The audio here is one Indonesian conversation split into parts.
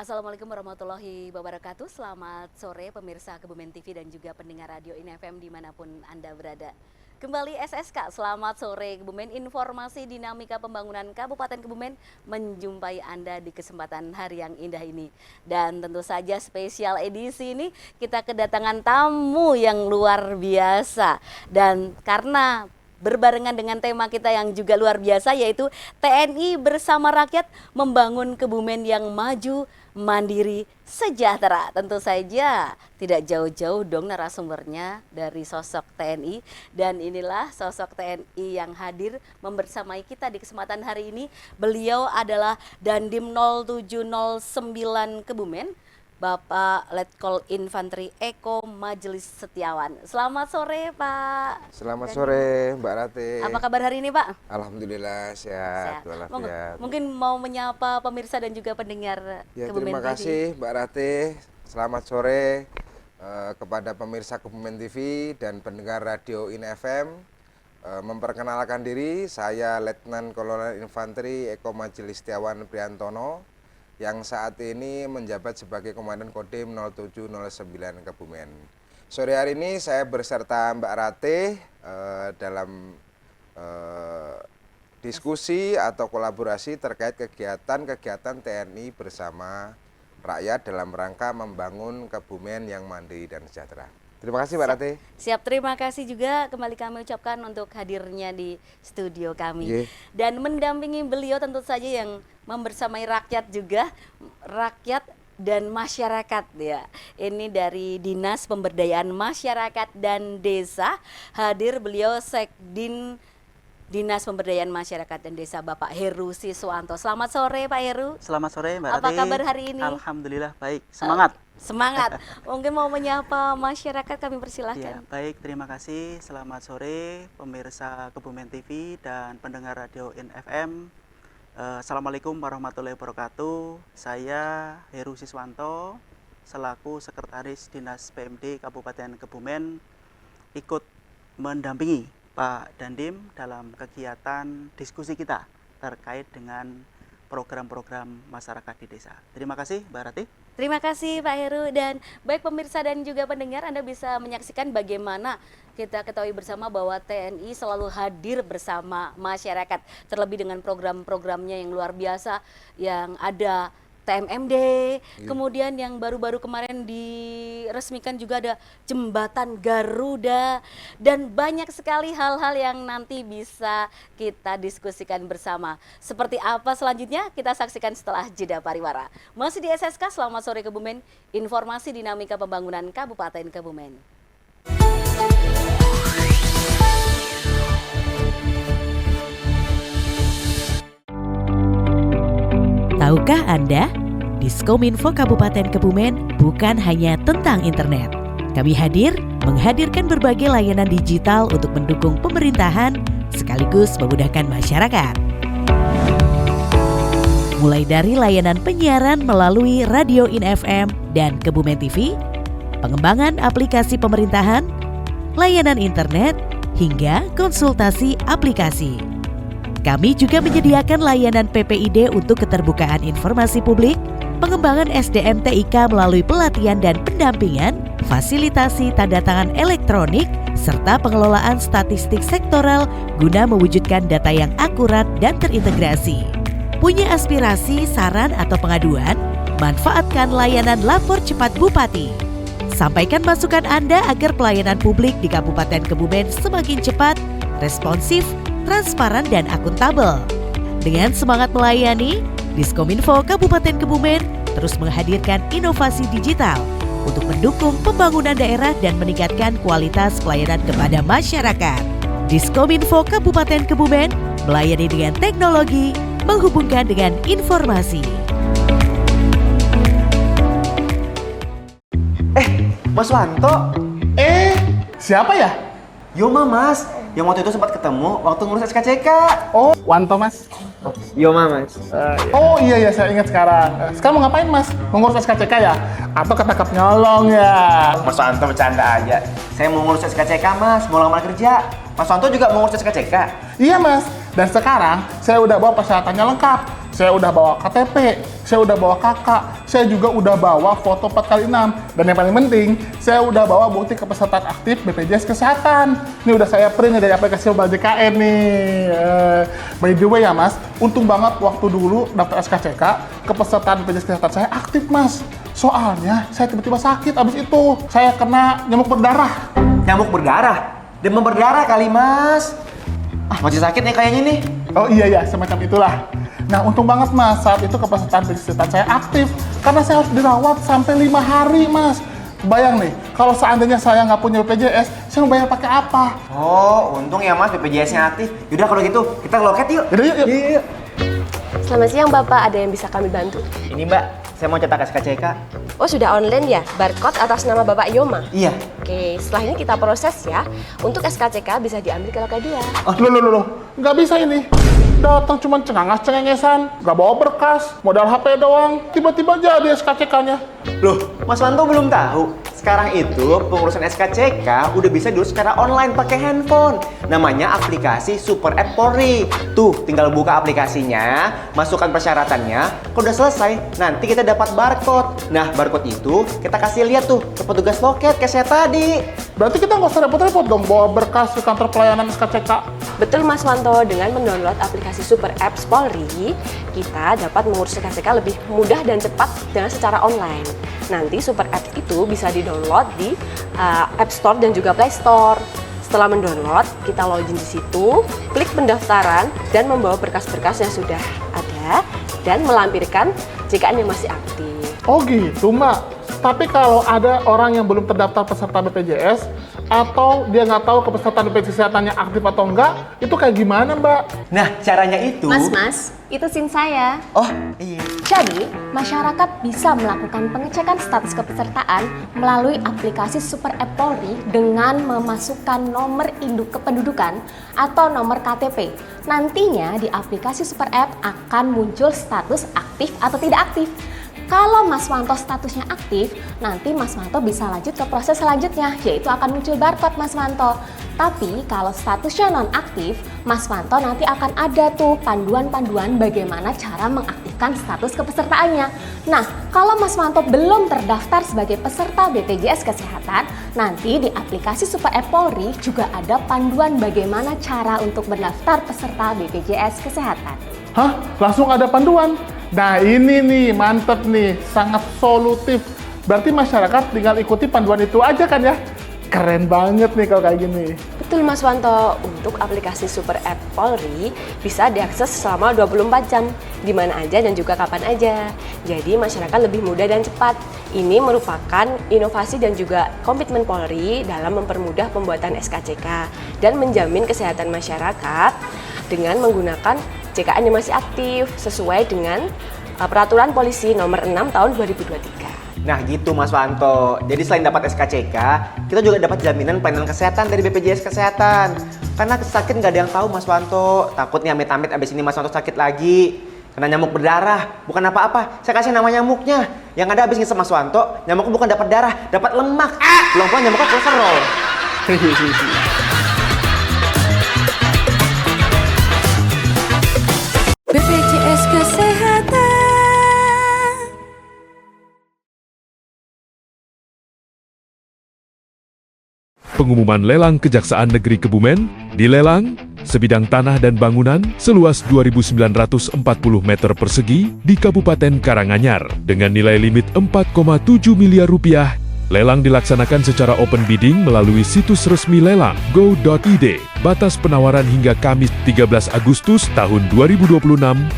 Assalamualaikum warahmatullahi wabarakatuh. Selamat sore pemirsa Kebumen TV dan juga pendengar radio INFM dimanapun Anda berada. Kembali SSK, selamat sore Kebumen. Informasi dinamika pembangunan Kabupaten Kebumen menjumpai Anda di kesempatan hari yang indah ini. Dan tentu saja spesial edisi ini kita kedatangan tamu yang luar biasa. Dan karena berbarengan dengan tema kita yang juga luar biasa, yaitu TNI bersama rakyat membangun Kebumen yang maju, mandiri, sejahtera. Tentu saja tidak jauh-jauh dong narasumbernya dari sosok TNI. Dan inilah sosok TNI yang hadir membersamai kita di kesempatan hari ini. Beliau adalah Dandim 0709 Kebumen, Bapak Letkol Infanteri Eko Majelis Setiawan. Selamat sore Pak. Selamat sore Mbak Rati. Apa kabar hari ini Pak? Alhamdulillah sehat. Mungkin mau menyapa pemirsa dan juga pendengar ya, Kebumen terima TV. kasih Mbak Rati. Selamat sore kepada pemirsa Kebumen TV dan pendengar radio INFM. Memperkenalkan diri, saya Letnan Kolonel Infanteri Eko Majelis Setiawan Priantono yang saat ini menjabat sebagai Komandan Kodim 0709 Kebumen. Sore hari ini saya berserta Mbak Rate dalam diskusi atau kolaborasi terkait kegiatan TNI bersama rakyat dalam rangka membangun Kebumen yang mandiri dan sejahtera. Terima kasih Mbak Rate. Siap, terima kasih juga kembali kami ucapkan untuk hadirnya di studio kami. Dan mendampingi beliau tentu saja yang membersamai rakyat juga, rakyat dan masyarakat ya. Ini dari Dinas Pemberdayaan Masyarakat dan Desa, hadir beliau Sekdin Dinas Pemberdayaan Masyarakat dan Desa Bapak Heru Siswanto. Selamat sore Pak Heru. Selamat sore Mbak Rati. Apa kabar hari ini? Alhamdulillah baik, semangat. Semangat. Mungkin mau menyapa masyarakat, kami persilahkan. Ya, baik, terima kasih. Selamat sore pemirsa Kebumen TV dan pendengar radio INFM. Assalamualaikum warahmatullahi wabarakatuh. Saya Heru Siswanto selaku Sekretaris Dinas PMD Kabupaten Kebumen ikut mendampingi Pak Dandim dalam kegiatan diskusi kita terkait dengan program-program masyarakat di desa. Terima kasih Mbak Rati. Terima kasih Pak Heru. Dan baik pemirsa dan juga pendengar, Anda bisa menyaksikan bagaimana kita ketahui bersama bahwa TNI selalu hadir bersama masyarakat. Terlebih dengan program-programnya yang luar biasa, yang ada TMMD, kemudian yang baru-baru kemarin diresmikan juga ada Jembatan Garuda, dan banyak sekali hal-hal yang nanti bisa kita diskusikan bersama. Seperti apa selanjutnya kita saksikan setelah jeda pariwara. Masih di SSK, selamat sore Kebumen, informasi dinamika pembangunan Kabupaten Kebumen. Tahukah Anda, Diskominfo Kabupaten Kebumen bukan hanya tentang internet. Kami hadir menghadirkan berbagai layanan digital untuk mendukung pemerintahan sekaligus memudahkan masyarakat. Mulai dari layanan penyiaran melalui radio INFM dan Kebumen TV, pengembangan aplikasi pemerintahan, layanan internet, hingga konsultasi aplikasi. Kami juga menyediakan layanan PPID untuk keterbukaan informasi publik, pengembangan SDM TIK melalui pelatihan dan pendampingan, fasilitasi tanda tangan elektronik, serta pengelolaan statistik sektoral guna mewujudkan data yang akurat dan terintegrasi. Punya aspirasi, saran, atau pengaduan? Manfaatkan layanan Lapor Cepat Bupati. Sampaikan masukan Anda agar pelayanan publik di Kabupaten Kebumen semakin cepat, responsif, transparan, dan akuntabel. Dengan semangat melayani, Diskominfo Kabupaten Kebumen terus menghadirkan inovasi digital untuk mendukung pembangunan daerah dan meningkatkan kualitas pelayanan kepada masyarakat. Diskominfo Kabupaten Kebumen melayani dengan teknologi, menghubungkan dengan informasi. Mas Wanto. Siapa ya? Yoma Mas, yang waktu itu sempat ketemu waktu ngurus SKCK. Oh, Wanto Mas. Yoma Mas. Oh iya saya ingat sekarang. Sekarang mau ngapain Mas? Mau ngurus SKCK ya? Atau ketangkap nyolong ya? Mas Wanto bercanda aja. Saya mau ngurus SKCK Mas, mau lamar kerja. Mas Wanto juga mau ngurus SKCK? Iya Mas. Dan sekarang saya udah bawa persyaratannya lengkap. Saya udah bawa KTP, saya udah bawa kakak, saya juga udah bawa foto 4x6. Dan yang paling penting, saya udah bawa bukti kepesertaan aktif BPJS Kesehatan. Ini udah saya print dari aplikasi Mobile JKN nih. By the way ya Mas, untung banget waktu dulu daftar SKCK, kepesertaan BPJS Kesehatan saya aktif Mas. Soalnya saya tiba-tiba sakit abis itu. Saya kena nyamuk berdarah. Nyamuk berdarah? Demam berdarah kali, Mas. Masih sakit nih kayaknya nih. Oh iya, semacam itulah. Nah, untung banget Mas, saat itu kepesertaan BPJS Kesehatan saya aktif. Karena saya harus dirawat sampai 5 hari Mas. Bayang nih, kalau seandainya saya nggak punya BPJS, saya mau bayar pakai apa? Oh, untung ya Mas BPJS-nya aktif. Yaudah kalau gitu, kita ke loket yuk. Yaudah, yuk. Selamat siang Bapak, ada yang bisa kami bantu? Ini Mbak, saya mau cetak SKCK. Oh sudah online ya? Barcode atas nama Bapak Yoma? Iya. Oke, setelah ini kita proses ya. Untuk SKCK bisa diambil ke loket 2. Loh, nggak bisa ini. Datang cuma cengengesan, nggak bawa berkas, modal HP doang, tiba-tiba jadi SKCK-nya. Loh, Mas Wanto belum tahu. Sekarang itu pengurusan SKCK udah bisa diurus secara online pakai handphone. Namanya aplikasi Super App Polri. Tuh, tinggal buka aplikasinya, masukkan persyaratannya. Kalau udah selesai, nanti kita dapat barcode. Nah, barcode itu kita kasih lihat tuh ke petugas loket kayak saya tadi. Berarti kita nggak usah repot-repot dong bawa berkas ke kantor pelayanan SKCK. Betul Mas Wanto, dengan mendownload aplikasi Super Apps Polri, kita dapat mengurus SKCK lebih mudah dan cepat dengan secara online. Nanti Super Apps itu bisa di-download di App Store dan juga Play Store. Setelah mendownload, kita login di situ, klik pendaftaran dan membawa berkas-berkas yang sudah ada dan melampirkan JKN yang masih aktif. Oh gitu Mbak. Tapi kalau ada orang yang belum terdaftar peserta BPJS atau dia nggak tahu kepesertaan BPJS Kesehatannya aktif atau enggak, itu kayak gimana Mbak? Nah, caranya itu... Mas, itu SIM saya. Oh, iya. Jadi, masyarakat bisa melakukan pengecekan status kepesertaan melalui aplikasi Super App Polri dengan memasukkan nomor induk kependudukan atau nomor KTP. Nantinya di aplikasi Super App akan muncul status aktif atau tidak aktif. Kalau Mas Wanto statusnya aktif, nanti Mas Wanto bisa lanjut ke proses selanjutnya, yaitu akan muncul barcode Mas Wanto. Tapi kalau statusnya non-aktif, Mas Wanto nanti akan ada tuh panduan-panduan bagaimana cara mengaktifkan status kepesertaannya. Nah, kalau Mas Wanto belum terdaftar sebagai peserta BPJS Kesehatan, nanti di aplikasi Super App Polri juga ada panduan bagaimana cara untuk mendaftar peserta BPJS Kesehatan. Hah? Langsung ada panduan? Nah ini nih, mantep nih, sangat solutif. Berarti masyarakat tinggal ikuti panduan itu aja kan ya? Keren banget nih kalau kayak gini. Betul Mas Wanto, untuk aplikasi Super App Polri bisa diakses selama 24 jam, di mana aja dan juga kapan aja. Jadi masyarakat lebih mudah dan cepat. Ini merupakan inovasi dan juga komitmen Polri dalam mempermudah pembuatan SKCK dan menjamin kesehatan masyarakat dengan menggunakan JKN yang masih aktif sesuai dengan peraturan polisi nomor 6 tahun 2023. Nah gitu Mas Wanto, jadi selain dapat SKCK, kita juga dapat jaminan pelayanan kesehatan dari BPJS Kesehatan. Karena sakit nggak ada yang tahu Mas Wanto, takutnya amit-amit abis ini Mas Wanto sakit lagi. Karena nyamuk berdarah, bukan apa-apa, saya kasih nama nyamuknya. Yang ada abis ngisep Mas Wanto, nyamuknya bukan dapat darah, dapat lemak. Pulang-pulang nyamuknya kolesterol. BPJS Kesehatan. Pengumuman lelang Kejaksaan Negeri Kebumen, dilelang sebidang tanah dan bangunan seluas 2.940 meter persegi di Kabupaten Karanganyar dengan nilai limit 4,7 miliar rupiah. Lelang dilaksanakan secara open bidding melalui situs resmi lelang go.id. Batas penawaran hingga Kamis 13 Agustus tahun 2026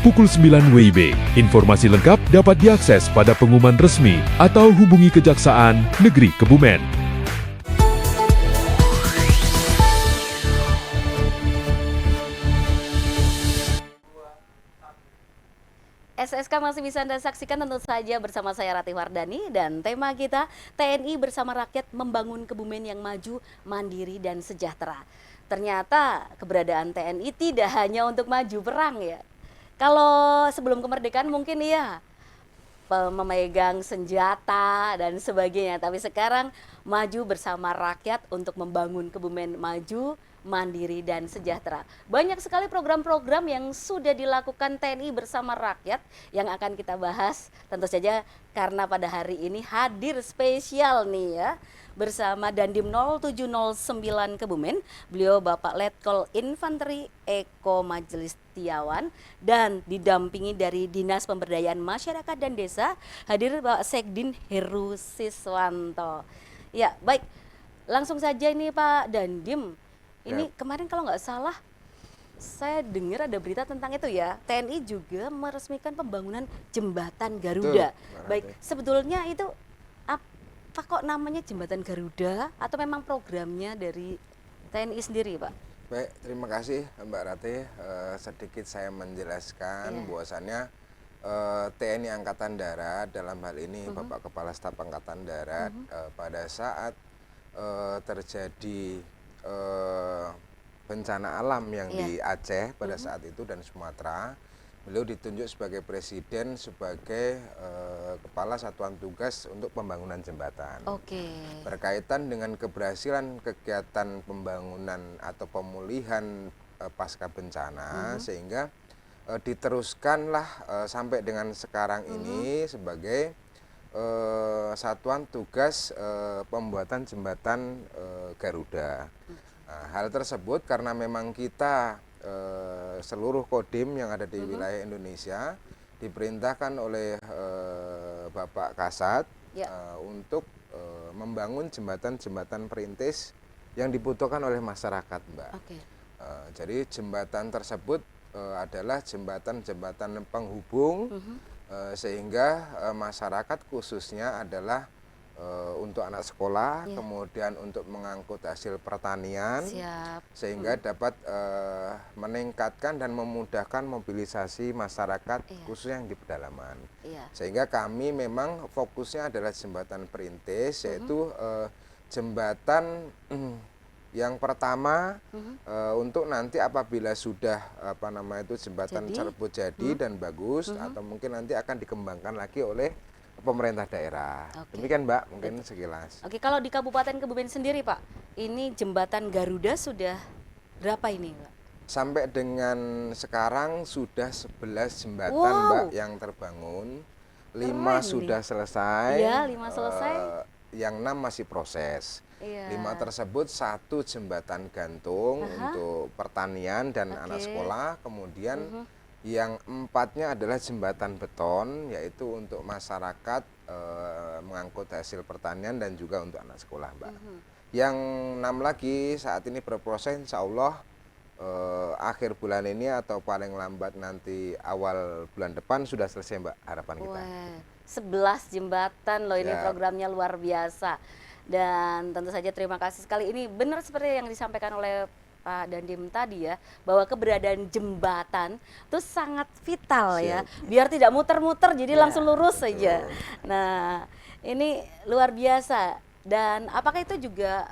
pukul 9 WIB. Informasi lengkap dapat diakses pada pengumuman resmi atau hubungi Kejaksaan Negeri Kebumen. SSK masih bisa Anda saksikan tentu saja bersama saya Ratih Wardani dan tema kita TNI bersama rakyat membangun Kebumen yang maju, mandiri dan sejahtera. Ternyata keberadaan TNI tidak hanya untuk maju perang ya. Kalau sebelum kemerdekaan mungkin iya memegang senjata dan sebagainya. Tapi sekarang maju bersama rakyat untuk membangun Kebumen maju, mandiri dan sejahtera. Banyak sekali program-program yang sudah dilakukan TNI bersama rakyat yang akan kita bahas. Tentu saja karena pada hari ini hadir spesial nih ya bersama Dandim 0709 Kebumen, beliau Bapak Letkol Infanteri Eko Majelis Tiawan, dan didampingi dari Dinas Pemberdayaan Masyarakat dan Desa, hadir Pak Sekdin Heru Siswanto. Ya, baik. Langsung saja ini Pak Dandim. Ini kemarin kalau nggak salah, saya dengar ada berita tentang itu ya. TNI juga meresmikan pembangunan jembatan Garuda. Betul, baik, sebetulnya itu apa kok namanya jembatan Garuda atau memang programnya dari TNI sendiri, Pak? Baik, terima kasih Mbak Rati. Sedikit saya menjelaskan bahwasannya TNI Angkatan Darat dalam hal ini Bapak Kepala Staf Angkatan Darat pada saat terjadi bencana alam yang di Aceh pada saat itu dan Sumatera, beliau ditunjuk sebagai presiden sebagai kepala satuan tugas untuk pembangunan jembatan. Berkaitan dengan keberhasilan kegiatan pembangunan atau pemulihan pasca bencana, sehingga diteruskanlah sampai dengan sekarang ini sebagai satuan tugas pembuatan jembatan Garuda. Nah, hal tersebut karena memang kita seluruh kodim yang ada di wilayah Indonesia diperintahkan oleh Bapak Kasat untuk membangun jembatan-jembatan perintis yang dibutuhkan oleh masyarakat, Mbak. Jadi jembatan tersebut adalah jembatan-jembatan penghubung sehingga masyarakat khususnya adalah untuk anak sekolah, kemudian untuk mengangkut hasil pertanian, sehingga dapat meningkatkan dan memudahkan mobilisasi masyarakat khususnya yang di pedalaman. Sehingga kami memang fokusnya adalah jembatan perintis, yaitu jembatan yang pertama untuk nanti apabila sudah jembatan tersebut jadi dan bagus, atau mungkin nanti akan dikembangkan lagi oleh pemerintah daerah. Demikian Mbak, mungkin sekilas. Kalau di Kabupaten Kebumen sendiri Pak, ini jembatan Garuda sudah berapa ini Pak? Sampai dengan sekarang sudah 11 jembatan Mbak yang terbangun. 5 sudah selesai. Iya, 5 selesai. Yang 6 masih proses. 5 tersebut 1 jembatan gantung untuk pertanian dan anak sekolah, kemudian yang 4-nya adalah jembatan beton, yaitu untuk masyarakat mengangkut hasil pertanian dan juga untuk anak sekolah, Mbak. Yang 6 lagi saat ini berproses, insya Allah akhir bulan ini atau paling lambat nanti awal bulan depan sudah selesai, Mbak, harapan kita. 11 jembatan loh, ini programnya luar biasa. Dan tentu saja terima kasih sekali. Ini benar seperti yang disampaikan oleh Pak Dandim tadi ya, bahwa keberadaan jembatan itu sangat vital ya, biar tidak muter-muter, jadi langsung lurus saja. Nah, ini luar biasa. Dan apakah itu juga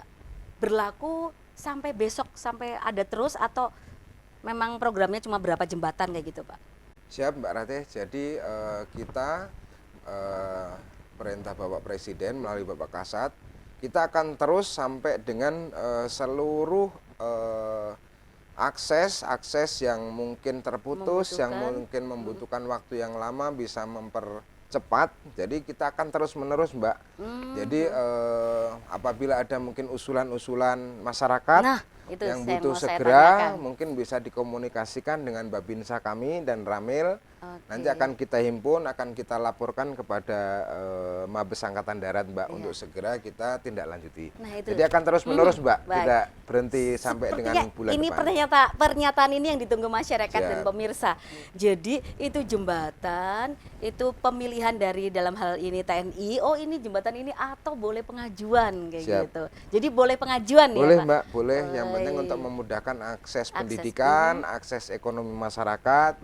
berlaku sampai besok, sampai ada terus, atau memang programnya cuma berapa jembatan kayak gitu Pak? Siap Mbak Ratih, jadi kita perintah Bapak Presiden melalui Bapak Kasat, kita akan terus sampai dengan seluruh akses yang mungkin terputus, yang mungkin membutuhkan waktu yang lama bisa mempercepat. Jadi kita akan terus menerus Mbak. Jadi apabila ada mungkin usulan-usulan masyarakat yang butuh segera, mungkin bisa dikomunikasikan dengan Babinsa kami dan Ramil. Nanti akan kita himpun, akan kita laporkan kepada Mabes Angkatan Darat Mbak, untuk segera kita tindak lanjuti. Jadi akan terus menerus Mbak, tidak berhenti sampai dengan bulan ini depan. Pernyataan ini yang ditunggu masyarakat dan pemirsa. Jadi itu jembatan, itu pemilihan dari dalam hal ini TNI, oh ini jembatan ini, atau boleh pengajuan kayak gitu. Jadi boleh pengajuan boleh, ya Pak? Mbak, boleh. Yang penting untuk memudahkan akses pendidikan, akses ekonomi masyarakat.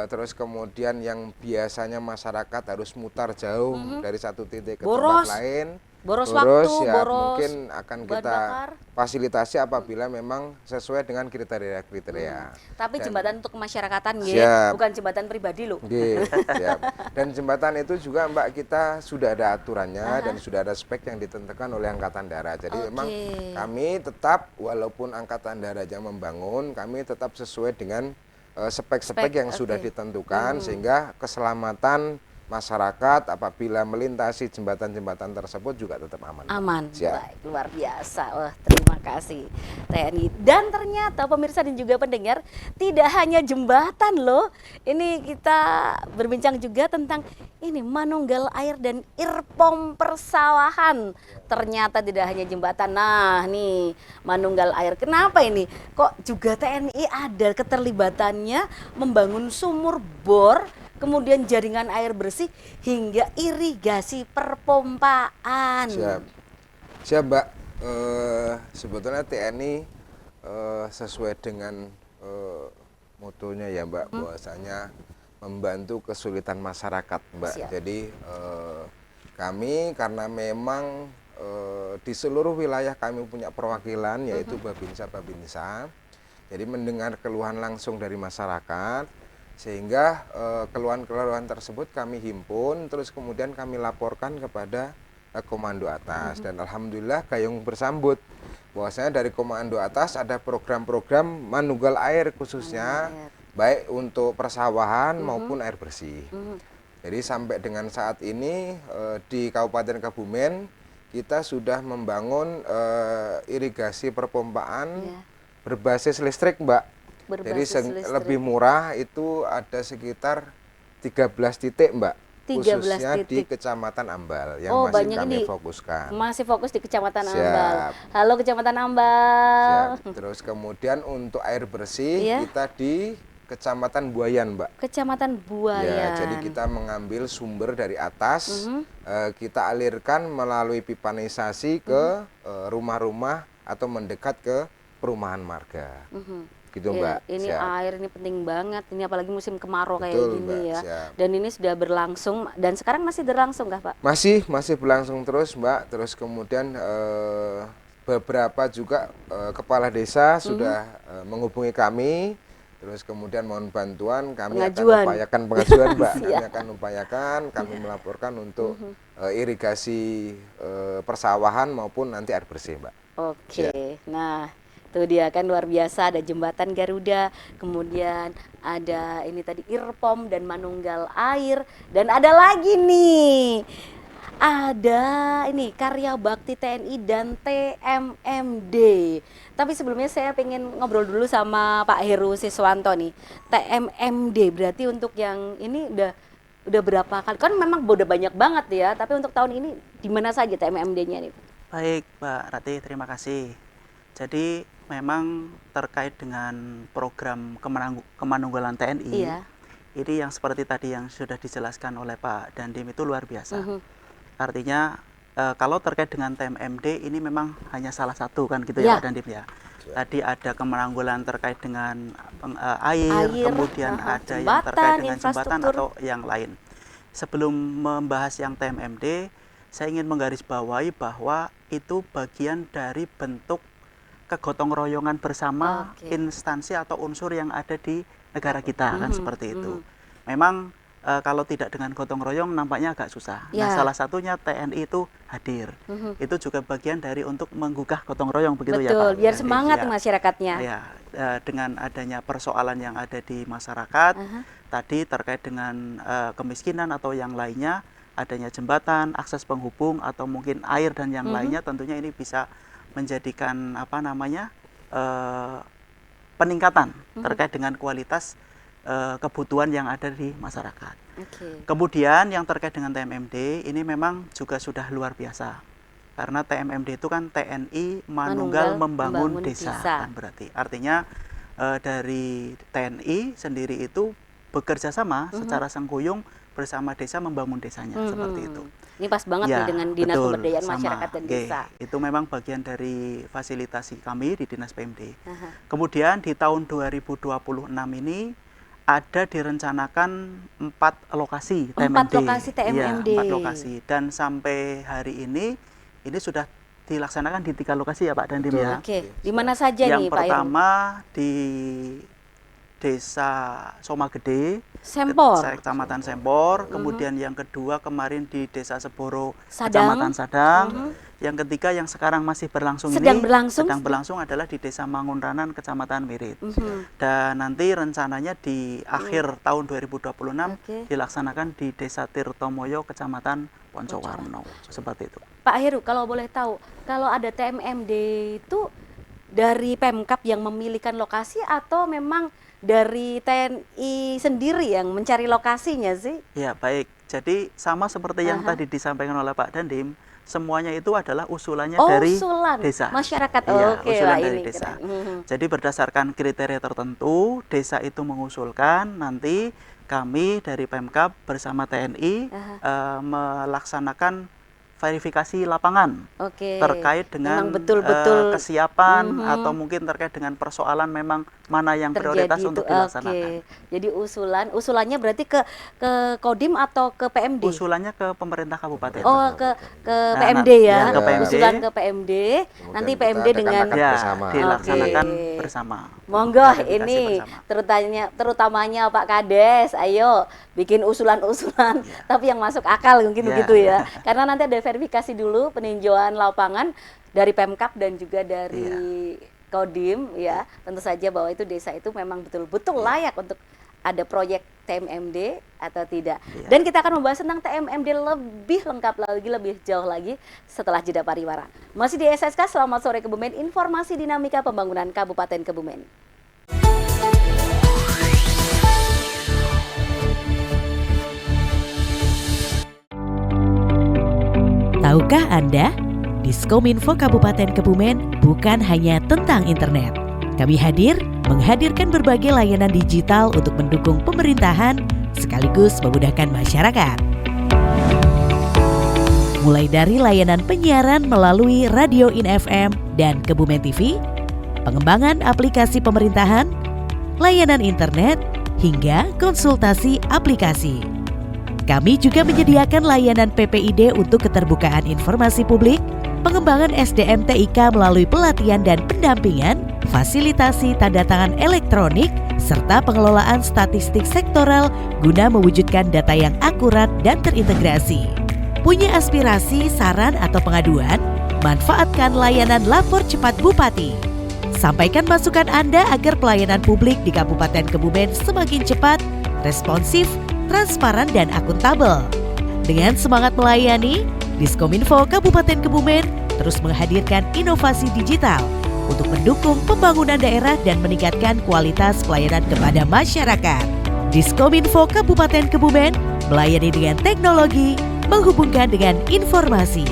Terus kemudian yang biasanya masyarakat harus mutar jauh dari satu titik ke tempat lain, Boros waktu, ya boros mungkin akan bahan kita bakar. fasilitasi apabila memang sesuai dengan kriteria-kriteria. Tapi Dan- jembatan untuk kemasyarakatan nggih, Siap. bukan jembatan pribadi loh. Nggih, siap. Dan jembatan itu juga Mbak kita sudah ada aturannya dan sudah ada spek yang ditentukan oleh Angkatan Darat. Jadi memang kami tetap walaupun Angkatan Darat yang membangun, kami tetap sesuai dengan spek-spek yang sudah ditentukan sehingga keselamatan masyarakat apabila melintasi jembatan-jembatan tersebut juga tetap aman. Aman. Siap. Baik, luar biasa. Wah, terima kasih TNI. Dan ternyata pemirsa dan juga pendengar, tidak hanya jembatan loh. Ini kita berbincang juga tentang ini manunggal air dan irpom persawahan. Ternyata tidak hanya jembatan. Nah, nih manunggal air. Kenapa ini? Kok juga TNI ada keterlibatannya membangun sumur bor, kemudian jaringan air bersih hingga irigasi perpompaan. Siap Mbak. Sebetulnya TNI sesuai dengan motonya ya Mbak, bahwasanya membantu kesulitan masyarakat Mbak. Siap. Jadi kami karena memang di seluruh wilayah kami punya perwakilan yaitu Babinsa. Jadi mendengar keluhan langsung dari masyarakat, sehingga keluhan-keluhan tersebut kami himpun, terus kemudian kami laporkan kepada komando atas. Dan alhamdulillah gayung bersambut bahwasanya dari komando atas ada program-program manunggal air khususnya baik untuk persawahan maupun air bersih. Jadi sampai dengan saat ini di Kabupaten Kebumen kita sudah membangun irigasi perpompaan berbasis listrik Mbak. Jadi lebih murah itu ada sekitar 13 titik Mbak, 13 khususnya titik. di Kecamatan Ambal yang masih banyak kami ini. fokuskan. Masih fokus di Kecamatan Siap. Ambal. Halo Kecamatan Ambal. Siap. Terus kemudian untuk air bersih kita di Kecamatan Buayan Mbak. Kecamatan Buayan. Ya, jadi kita mengambil sumber dari atas, kita alirkan melalui pipanisasi ke rumah-rumah atau mendekat ke perumahan marga. Gitu Mbak. Ini Siap. air ini penting banget. Ini apalagi musim kemarau kayak Betul, gini Mbak. ya. Siap. Dan ini sudah berlangsung dan sekarang masih berlangsung kah Pak? Masih berlangsung terus Mbak. Terus kemudian beberapa juga kepala desa sudah menghubungi kami. Terus kemudian mohon bantuan, kami Pengajuan. akan upayakan pengajuan Mbak. Kami Siap. akan upayakan, kami melaporkan untuk irigasi persawahan maupun nanti air bersih Mbak. Oke. Nah, itu dia kan luar biasa, ada jembatan Garuda, kemudian ada ini tadi irpom dan manunggal air, dan ada lagi nih. Ada ini karya bakti TNI dan TMMD. Tapi sebelumnya saya pengen ngobrol dulu sama Pak Heru Siswanto nih. TMMD berarti untuk yang ini udah berapa kali? Kan memang udah banyak banget ya, tapi untuk tahun ini di mana saja TMMD-nya nih? Baik, Mbak Rati, terima kasih. Jadi memang terkait dengan program kemanunggalan TNI, ini yang seperti tadi yang sudah dijelaskan oleh Pak Dandim itu luar biasa. Artinya kalau terkait dengan TMMD ini memang hanya salah satu kan gitu ya Pak Dandim ya. Tadi ada kemanunggalan terkait dengan air, kemudian ada yang terkait dengan jembatan atau yang lain. Sebelum membahas yang TMMD, saya ingin menggarisbawahi bahwa itu bagian dari bentuk kegotong royongan bersama instansi atau unsur yang ada di negara kita kan seperti itu. Memang kalau tidak dengan gotong royong nampaknya agak susah. Nah, salah satunya TNI itu hadir. Itu juga bagian dari untuk menggugah gotong royong begitu ya Pak. Betul, biar semangat masyarakatnya. Ya, dengan adanya persoalan yang ada di masyarakat tadi terkait dengan kemiskinan atau yang lainnya, adanya jembatan, akses penghubung atau mungkin air dan yang lainnya, tentunya ini bisa menjadikan peningkatan terkait dengan kualitas kebutuhan yang ada di masyarakat. Kemudian yang terkait dengan TMMD ini memang juga sudah luar biasa. Karena TMMD itu kan TNI Manunggal Membangun Desa kan berarti. Artinya dari TNI sendiri itu bekerja sama secara sengkuyung bersama desa membangun desanya seperti itu. Ini pas banget nih dengan Dinas Pemberdayaan Masyarakat dan Desa. Itu memang bagian dari fasilitasi kami di Dinas PMD. Kemudian di tahun 2026 ini ada direncanakan 4 lokasi TMMD. 4 lokasi TMMD. Ya, 4 lokasi. Dan sampai hari ini ini sudah dilaksanakan di 3 lokasi ya Pak Dandim ya. Oke, di mana saja Yang nih Pak Heru? pertama di Desa Somagede, Sempor. Kecamatan Sempor. Kemudian yang kedua kemarin di Desa Seboro, Sadang. Kecamatan Sadang. Yang ketiga yang sekarang masih berlangsung Sedang ini, berlangsung? sedang berlangsung adalah di Desa Mangunranan, Kecamatan Wirit. Dan nanti rencananya di akhir tahun 2026 dilaksanakan di Desa Tirtomoyo, Kecamatan Poncowarno. Seperti itu. Pak Heru, kalau boleh tahu, kalau ada TMMD itu dari Pemkab yang memilihkan lokasi atau memang dari TNI sendiri yang mencari lokasinya sih? Ya baik, jadi sama seperti yang tadi disampaikan oleh Pak Dandim, semuanya itu adalah usulannya dari usulan desa. Masyarakat, Iya, oke usulan lah, dari ini desa. keren. Jadi berdasarkan kriteria tertentu, desa itu mengusulkan, nanti kami dari Pemkab bersama TNI melaksanakan verifikasi lapangan Oke. terkait dengan Memang betul-betul kesiapan atau mungkin terkait dengan persoalan memang mana yang prioritas terjadi untuk itu. dilaksanakan. Oke. Jadi usulannya berarti ke Kodim atau ke PMD? Usulannya ke pemerintah kabupaten. Oh, ke PMD ya. ke PMD. Usulan ke PMD. Nanti kita PMD dengan adakan Ya, bersama. dilaksanakan Oke. bersama. Monggo Verifikasi ini bersama. terutamanya Pak Kades, ayo bikin usulan-usulan tapi yang masuk akal mungkin Ya. begitu ya. Karena nanti ada verifikasi dulu peninjauan lapangan dari Pemkab dan juga dari Kodim ya. Tentu saja bahwa itu desa itu memang betul-betul layak untuk ada proyek TMMD atau tidak. Dan kita akan membahas tentang TMMD lebih lengkap lagi, lebih jauh lagi setelah jeda pariwara. Masih di SSK, selamat sore Kebumen, informasi dinamika pembangunan Kabupaten Kebumen. Tahukah Anda, Diskominfo Kabupaten Kebumen bukan hanya tentang internet. Kami menghadirkan berbagai layanan digital untuk mendukung pemerintahan sekaligus memudahkan masyarakat. Mulai dari layanan penyiaran melalui Radio In FM dan Kebumen TV, pengembangan aplikasi pemerintahan, layanan internet, hingga konsultasi aplikasi. Kami juga menyediakan layanan PPID untuk keterbukaan informasi publik, pengembangan SDM TIK melalui pelatihan dan pendampingan, fasilitasi tanda tangan elektronik, serta pengelolaan statistik sektoral guna mewujudkan data yang akurat dan terintegrasi. Punya aspirasi, saran, atau pengaduan? Manfaatkan layanan Lapor Cepat Bupati. Sampaikan masukan Anda agar pelayanan publik di Kabupaten Kebumen semakin cepat, responsif, transparan, dan akuntabel. Dengan semangat melayani, Diskominfo Kabupaten Kebumen terus menghadirkan inovasi digital untuk mendukung pembangunan daerah dan meningkatkan kualitas pelayanan kepada masyarakat. Diskominfo Kabupaten Kebumen melayani dengan teknologi, menghubungkan dengan informasi.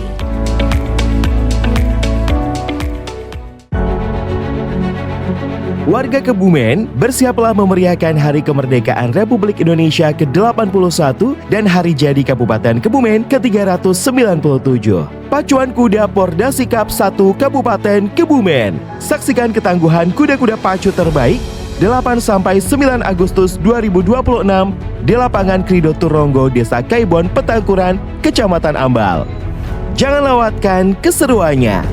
Warga Kebumen, bersiaplah memeriahkan Hari Kemerdekaan Republik Indonesia ke-81 dan Hari Jadi Kabupaten Kebumen ke-397. Pacuan Kuda Porda Sikap 1 Kabupaten Kebumen. Saksikan ketangguhan kuda-kuda pacu terbaik 8-9 Agustus 2026 di lapangan Krido Turonggo, Desa Kaibon, Petangkuran, Kecamatan Ambal. Jangan lewatkan keseruannya.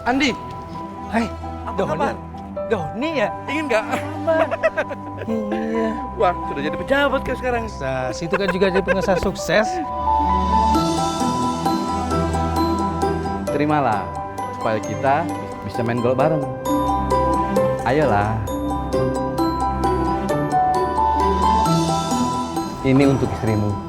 Andi, Hai, Doni. Doni ya? Ingin nggak? Iya. Wah, sudah jadi pejabat kau sekarang. Situ kan juga jadi pengusaha sukses. Terimalah, supaya kita bisa main gol bareng. Ayolah. Ini untuk istrimu.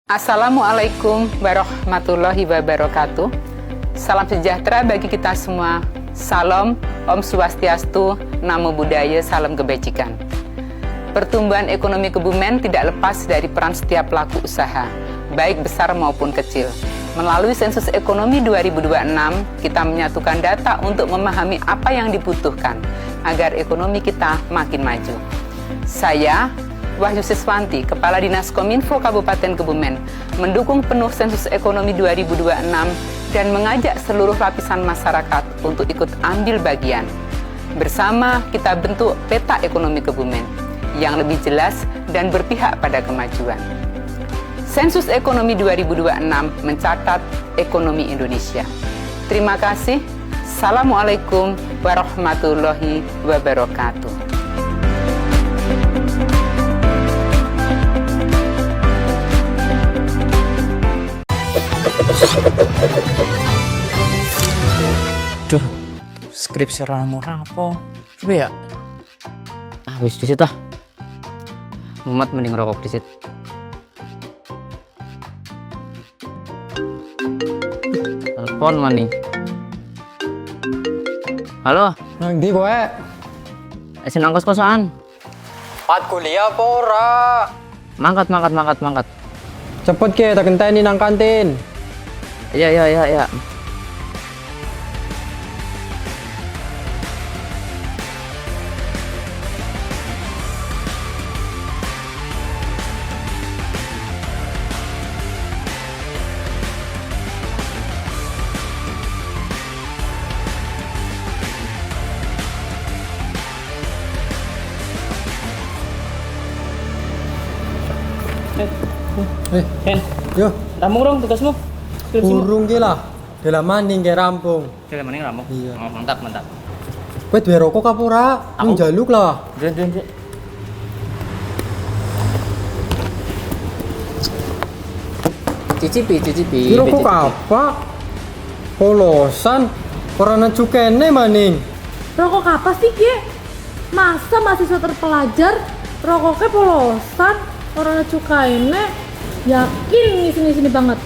Assalamualaikum warahmatullahi wabarakatuh. Salam sejahtera bagi kita semua. Salam, Om Swastiastu, Namo Buddhaya, Salam Kebajikan. Pertumbuhan ekonomi Kebumen tidak lepas dari peran setiap pelaku usaha, baik besar maupun kecil. Melalui sensus ekonomi 2026, kita menyatukan data untuk memahami apa yang dibutuhkan agar ekonomi kita makin maju. Saya, Wahyu Siswanti, Kepala Dinas Kominfo Kabupaten Kebumen, mendukung penuh sensus ekonomi 2026 dan mengajak seluruh lapisan masyarakat untuk ikut ambil bagian. Bersama kita bentuk peta ekonomi Kebumen yang lebih jelas dan berpihak pada kemajuan. Sensus ekonomi 2026 mencatat ekonomi Indonesia. Terima kasih. Assalamualaikum warahmatullahi wabarakatuh. Duh, skripsi ramu rapo. Coba ya. Wis disit lah. Mumet mending rokok disit. Telepon maning. Halo. Nang ndi kowe? Senang kos-kosan. Pat kuliah apa ora? Mangkat. Cepet ke, tak genteni nang kantin. Iya. Hen, yo, Rampung dong tugasmu. urung ki lah. Dalam maning ke rampung. Oke, mending rampung. Iya. Oh, mantap. Kowe duwe rokok apa ora? Nang jaluk lah. Dren. Cicipi. Ki rokok apa? Polosan. Ora ana cukene maning. Rokok apa sih, Ki? Masa mahasiswa terpelajar rokoknya polosan, orang cukainnya yakin ngisi-ngisi banget.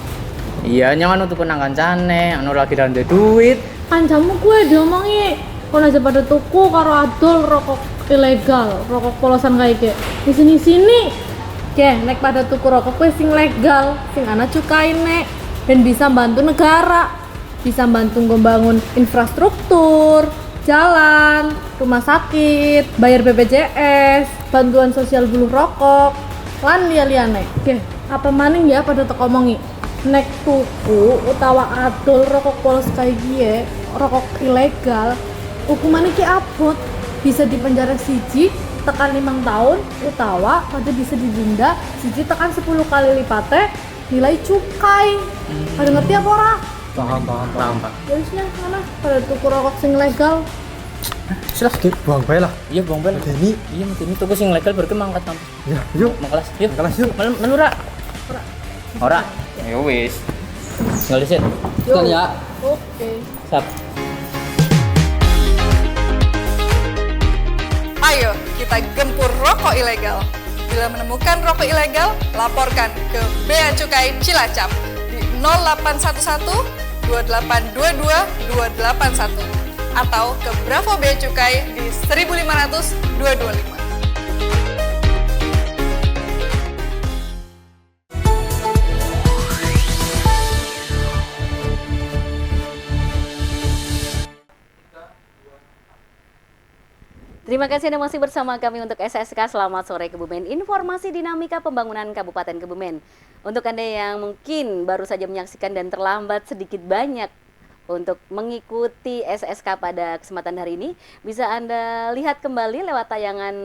Iya, nyaman untuk nang kancane, anu lagi randa duit. Kancamu gue diomongi, kalau aja pada tuku karo adol rokok ilegal, rokok polosan kayak gitu. Di sini, nek pada tuku rokok gue sing legal, sing ana cukainnya dan bisa bantu negara, bisa bantu ngebangun infrastruktur, jalan, rumah sakit, bayar BPJS, bantuan sosial buluh rokok, lan liya-liyane. Oke, apa maning ya pada tek omongi? Nek tuku utawa adol rokok polos kayak gie, rokok ilegal, hukumannya ki abot, bisa dipenjara siji tekan 5 tahun, utawa pada bisa didenda siji tekan 10 kali lipatnya nilai cukai. Pada ngerti apa ora? Paham, Pak. Jadinya mana pada tuku rokok sing legal? Silah skip buang bae lah. Iya, buang bae. Deni. Iya, ini tugas sing legal baru mangkat kampus. Ya, yuk. Mau kelas. Yuk. Menura. Ora. Ya wis. Tinggal disit. Sekali ya. Oke. Sap. Ayo kita gempur rokok ilegal. Bila menemukan rokok ilegal, laporkan ke Bea Cukai Cilacap di 0811 2822 281 atau ke Bravo Bea Cukai di 1500 225. Terima kasih Anda masih bersama kami untuk SSK. Selamat sore Kebumen, informasi dinamika pembangunan Kabupaten Kebumen. Untuk Anda yang mungkin baru saja menyaksikan dan terlambat sedikit banyak untuk mengikuti SSK pada kesempatan hari ini, bisa Anda lihat kembali lewat tayangan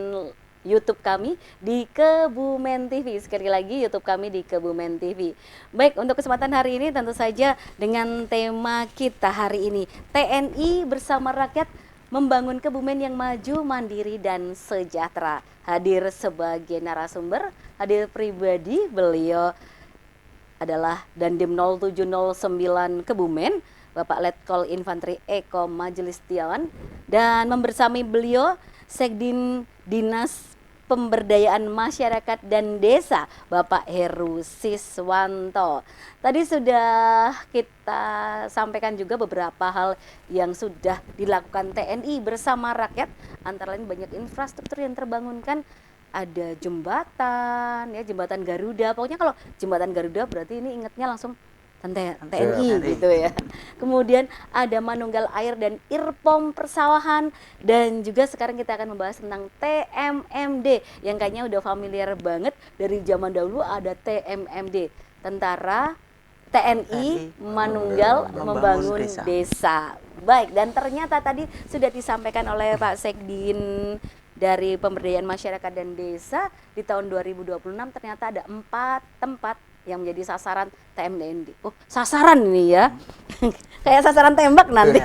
YouTube kami di Kebumen TV. Sekali lagi YouTube kami di Kebumen TV. Baik, untuk kesempatan hari ini tentu saja dengan tema kita hari ini, TNI bersama rakyat membangun Kebumen yang maju, mandiri, dan sejahtera. Hadir sebagai narasumber, hadir pribadi, beliau adalah Dandim 0709 Kebumen, Bapak Letkol Infanteri Eko Majelis Setiawan, dan membersami beliau Sekdin Dinas Pemberdayaan Masyarakat dan Desa, Bapak Heru Siswanto. Tadi sudah kita sampaikan juga beberapa hal yang sudah dilakukan TNI bersama rakyat, antara lain banyak infrastruktur yang terbangunkan, ada jembatan, ya jembatan Garuda. Pokoknya kalau jembatan Garuda berarti ini ingatnya langsung TNI gitu ya. Kemudian ada Manunggal Air dan Irpom Persawahan, dan juga sekarang kita akan membahas tentang TMMD yang kayaknya udah familiar banget dari zaman dahulu. Ada TMMD, Tentara TNI Manunggal Membangun Desa. Baik, dan ternyata tadi sudah disampaikan oleh Pak Sekdin dari Pemberdayaan Masyarakat dan Desa, di tahun 2026 ternyata ada 4 tempat yang menjadi sasaran TMMD. Oh, sasaran ini ya. Kayak sasaran tembak nanti.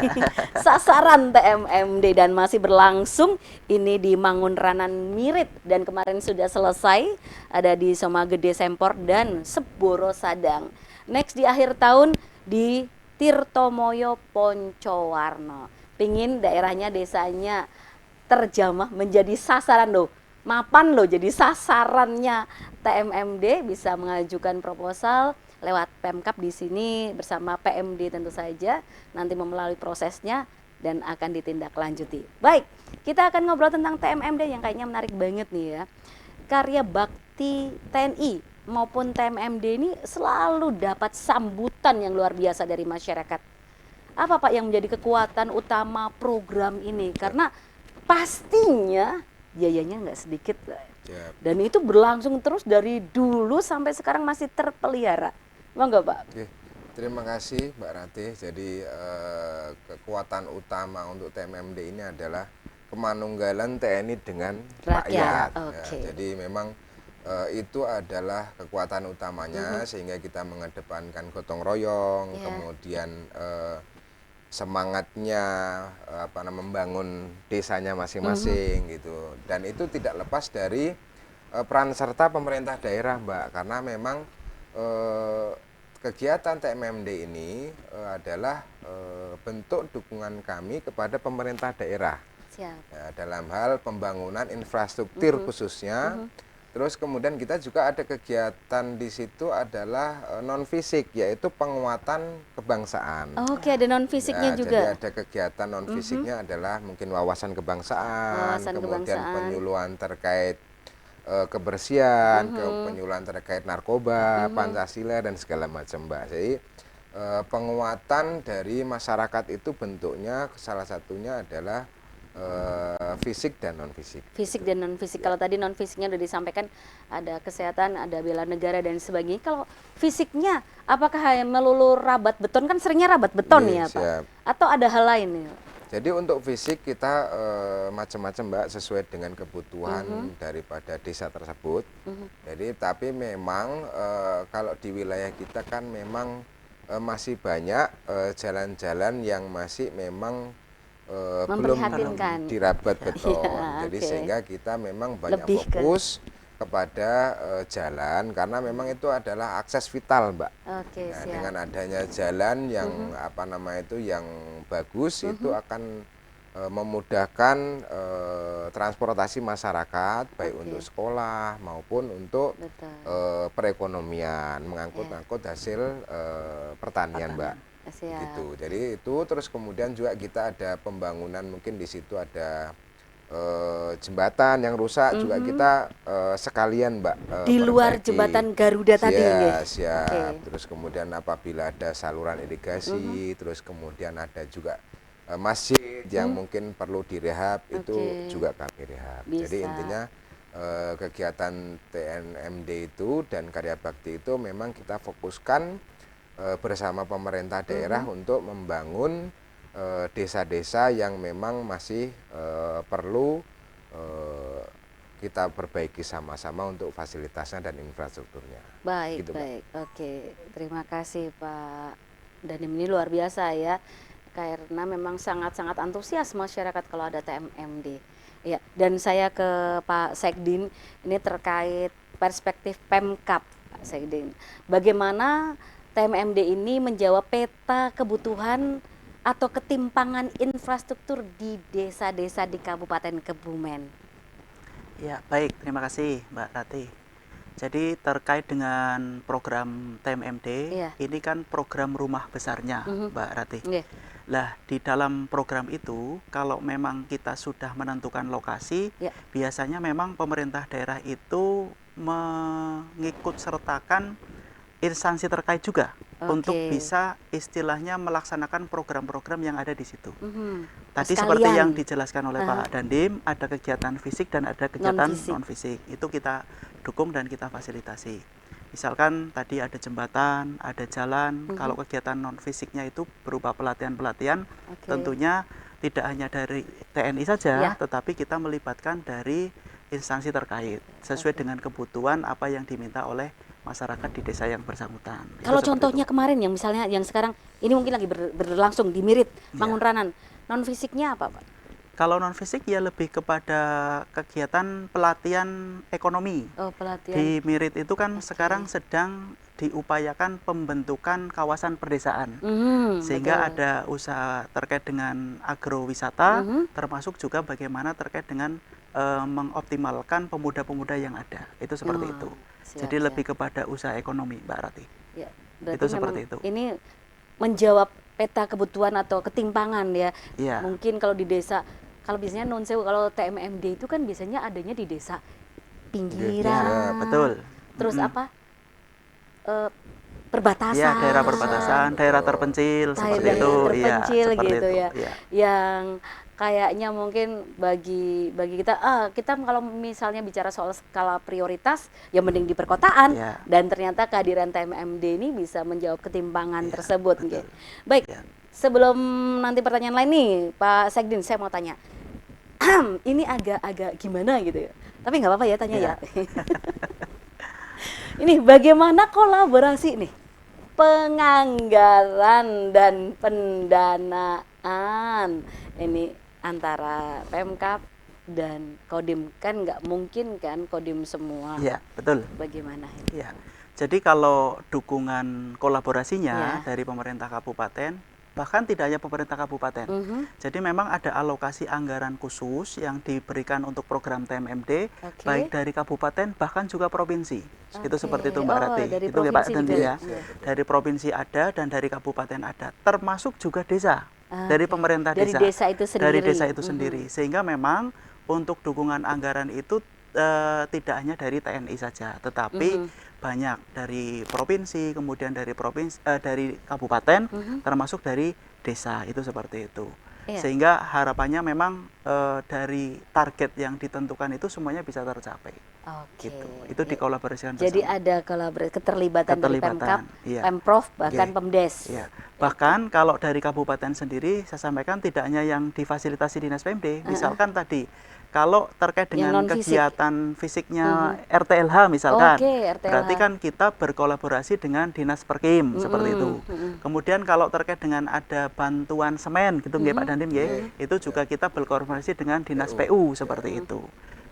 Sasaran TMMD, dan masih berlangsung ini di Mangunranan Mirit, dan kemarin sudah selesai, ada di Somagede Sempor dan Seboro Sadang. Next di akhir tahun di Tirtomoyo Poncowarno. Pingin daerahnya, desanya terjamah menjadi sasaran loh. Mapan loh jadi sasarannya TMMD, bisa mengajukan proposal lewat Pemkab di sini bersama PMD tentu saja, nanti melalui prosesnya dan akan ditindaklanjuti. Baik, kita akan ngobrol tentang TMMD yang kayaknya menarik banget nih ya. Karya bakti TNI maupun TMMD ini selalu dapat sambutan yang luar biasa dari masyarakat. Apa Pak yang menjadi kekuatan utama program ini? Karena pastinya biayanya nggak sedikit, dan itu berlangsung terus dari dulu sampai sekarang masih terpelihara. Monggo Pak. Oke, terima kasih Mbak Ratih. Jadi kekuatan utama untuk TMMD ini adalah kemanunggalan TNI dengan rakyat. Okay. Ya, jadi memang itu adalah kekuatan utamanya, sehingga kita mengedepankan gotong royong, kemudian semangatnya membangun desanya masing-masing gitu, dan itu tidak lepas dari peran serta pemerintah daerah Mbak, karena memang kegiatan TMMD ini adalah bentuk dukungan kami kepada pemerintah daerah. Ya, dalam hal pembangunan infrastruktur khususnya. Terus kemudian kita juga ada kegiatan di situ adalah non fisik, yaitu penguatan kebangsaan. Oke, ada non fisiknya juga. Jadi ada kegiatan non fisiknya adalah mungkin wawasan kebangsaan, kemudian penyuluhan terkait kebersihan, penyuluhan terkait narkoba, Pancasila dan segala macam Mbak. Jadi penguatan dari masyarakat itu bentuknya salah satunya adalah fisik dan non fisik. Fisik dan non fisik. Kalau tadi non fisiknya sudah disampaikan, ada kesehatan, ada bela negara dan sebagainya. Kalau fisiknya, apakah melulu rabat beton? Kan seringnya rabat beton ya Pak? Atau ada hal lain ya? Jadi untuk fisik kita macam-macam Mbak, sesuai dengan kebutuhan daripada desa tersebut. Jadi tapi memang kalau di wilayah kita kan memang masih banyak jalan-jalan yang masih memang belum dirabat beton. Jadi sehingga kita memang banyak fokus kepada jalan, karena memang itu adalah akses vital Mbak. Dengan adanya jalan yang yang bagus, itu akan memudahkan transportasi masyarakat, baik untuk sekolah maupun untuk perekonomian, mengangkut-angkut hasil pertanian Mbak. Gitu. Jadi itu, terus kemudian juga kita ada pembangunan, mungkin di situ ada jembatan yang rusak, juga kita sekalian Mbak di luar jembatan Garuda tadi ya. Siap. Terus kemudian apabila ada saluran irigasi, terus kemudian ada juga masjid yang mungkin perlu direhab, itu juga kami rehab. Jadi intinya kegiatan TMMD itu dan karya bakti itu memang kita fokuskan bersama pemerintah daerah untuk membangun desa-desa yang memang masih perlu kita perbaiki sama-sama untuk fasilitasnya dan infrastrukturnya. Baik, gitu, baik. Oke, terima kasih Pak Danim, ini luar biasa ya, karena memang sangat-sangat antusias masyarakat kalau ada TMMD. Ya, dan saya ke Pak Sekdin ini terkait perspektif Pemkab, Pak Sekdin. Bagaimana TMMD ini menjawab peta kebutuhan atau ketimpangan infrastruktur di desa-desa di Kabupaten Kebumen? Ya, baik. Terima kasih Mbak Rati. Jadi terkait dengan program TMMD, ini kan program rumah besarnya Mbak Rati. Lah, di dalam program itu, kalau memang kita sudah menentukan lokasi, biasanya memang pemerintah daerah itu mengikut sertakan instansi terkait juga untuk bisa istilahnya melaksanakan program-program yang ada di situ. Tadi seperti yang dijelaskan oleh Pak Dandim, ada kegiatan fisik dan ada kegiatan non-fisik. Itu kita dukung dan kita fasilitasi. Misalkan tadi ada jembatan, ada jalan, kalau kegiatan non-fisiknya itu berupa pelatihan-pelatihan, tentunya tidak hanya dari TNI saja, tetapi kita melibatkan dari instansi terkait, sesuai dengan kebutuhan apa yang diminta oleh masyarakat di desa yang bersangkutan. Kalau contohnya kemarin yang misalnya yang sekarang ini mungkin lagi berlangsung di Mirit, Mangunranan, non-fisiknya apa Pak? Kalau non-fisik ya lebih kepada kegiatan pelatihan ekonomi. Oh, pelatihan. Di Mirit itu kan sekarang sedang diupayakan pembentukan kawasan perdesaan. Sehingga ada usaha terkait dengan agrowisata, termasuk juga bagaimana terkait dengan mengoptimalkan pemuda-pemuda yang ada. Itu seperti itu. Jadi lebih kepada usaha ekonomi, Mbak Rati. Ya, itu seperti itu. Ini menjawab peta kebutuhan atau ketimpangan ya. Mungkin kalau di desa, kalau biasanya non-sewu, kalau TMMD itu kan biasanya adanya di desa pinggiran. Betul. Terus apa? Perbatasan. Ya, daerah perbatasan, daerah terpencil seperti itu. Terpencil gitu itu. Ya. Yang kayaknya mungkin bagi kita kita kalau misalnya bicara soal skala prioritas ya mending di perkotaan, dan ternyata kehadiran TMMD ini bisa menjawab ketimpangan tersebut. Baik, sebelum nanti pertanyaan lain nih Pak Sekdin, saya mau tanya ini agak gimana gitu ya, tapi nggak apa-apa ya tanya ya. Ini bagaimana kolaborasi nih penganggaran dan pendanaan ini antara Pemkab dan Kodim, kan nggak mungkin kan Kodim semua. Iya, betul. Bagaimana ini? Iya. Jadi kalau dukungan kolaborasinya dari pemerintah kabupaten, bahkan tidak hanya pemerintah kabupaten. Jadi memang ada alokasi anggaran khusus yang diberikan untuk program TMMD, baik dari kabupaten bahkan juga provinsi. Itu seperti itu Mbak Rati. Itu ya Pak Dendi ya. Dari provinsi ada dan dari kabupaten ada, termasuk juga desa. Dari pemerintah desa. Dari desa itu sendiri. Dari desa itu sendiri. Sehingga memang untuk dukungan anggaran itu tidak hanya dari TNI saja, tetapi banyak dari provinsi, kemudian dari dari kabupaten, termasuk dari desa, itu seperti itu. Sehingga harapannya memang dari target yang ditentukan itu semuanya bisa tercapai. Gitu. Itu dikolaborasikan bersama. Jadi ada keterlibatan dari Pemkab, Pemprov, bahkan Pemdes. Bahkan kalau dari kabupaten sendiri, saya sampaikan tidak hanya yang difasilitasi Dinas PMD, misalkan tadi kalau terkait dengan kegiatan fisiknya RTLH misalkan, berarti kan kita berkolaborasi dengan Dinas Perkim seperti itu. Kemudian kalau terkait dengan ada bantuan semen gitu nggih Pak Dandim nggih, itu juga kita berkolaborasi dengan Dinas PU seperti itu.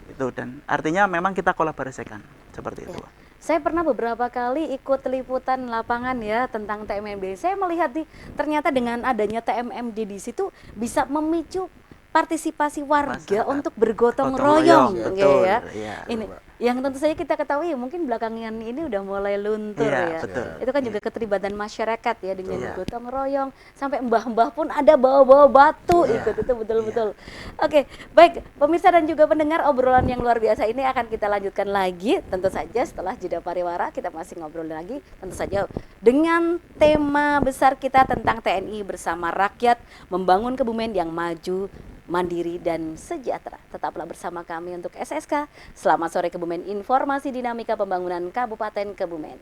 Itu dan artinya memang kita kolaborasikan seperti itu. Saya pernah beberapa kali ikut liputan lapangan ya tentang TMMD. Saya melihat nih ternyata dengan adanya TMMD di situ bisa memicu partisipasi warga untuk bergotong royong, ya. Ini yang tentu saja kita ketahui mungkin belakangan ini udah mulai luntur ya. Itu kan juga keterlibatan masyarakat ya dengan bergotong royong, sampai mbah-mbah pun ada bawa-bawa batu ikut, itu betul-betul. Oke, baik pemirsa dan juga pendengar, obrolan yang luar biasa ini akan kita lanjutkan lagi tentu saja setelah jeda pariwara. Kita masih ngobrol lagi tentu saja dengan tema besar kita tentang TNI bersama rakyat membangun Kebumen yang maju, mandiri dan sejahtera. Tetaplah bersama kami untuk SSK. Selamat sore Kebumen, informasi dinamika pembangunan Kabupaten Kebumen.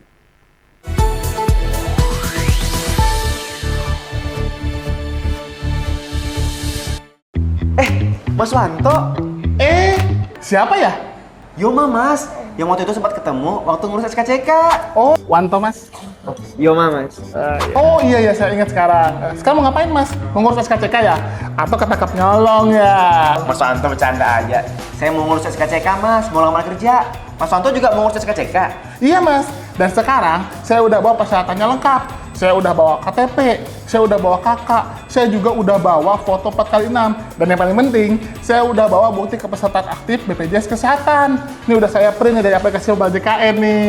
Mas Wanto. Siapa ya? Yoma Mas, yang waktu itu sempat ketemu waktu ngurus SKCK. Oh, Wanto Mas. Yoma Mas. Oh iya, saya ingat sekarang. Sekarang mau ngapain Mas? Mau ngurus SKCK ya? Atau ketangkap nyolong ya? Mas Wanto bercanda aja. Saya mau ngurus SKCK Mas, mau lamar kerja. Mas Wanto juga mau ngurus SKCK? Iya Mas, dan sekarang saya udah bawa persyaratannya lengkap. saya udah bawa KTP, saya udah bawa kakak, saya juga udah bawa foto 4x6. Dan yang paling penting, saya udah bawa bukti kepesertaan aktif BPJS Kesehatan. Ini udah saya print dari aplikasi Mobile JKN nih.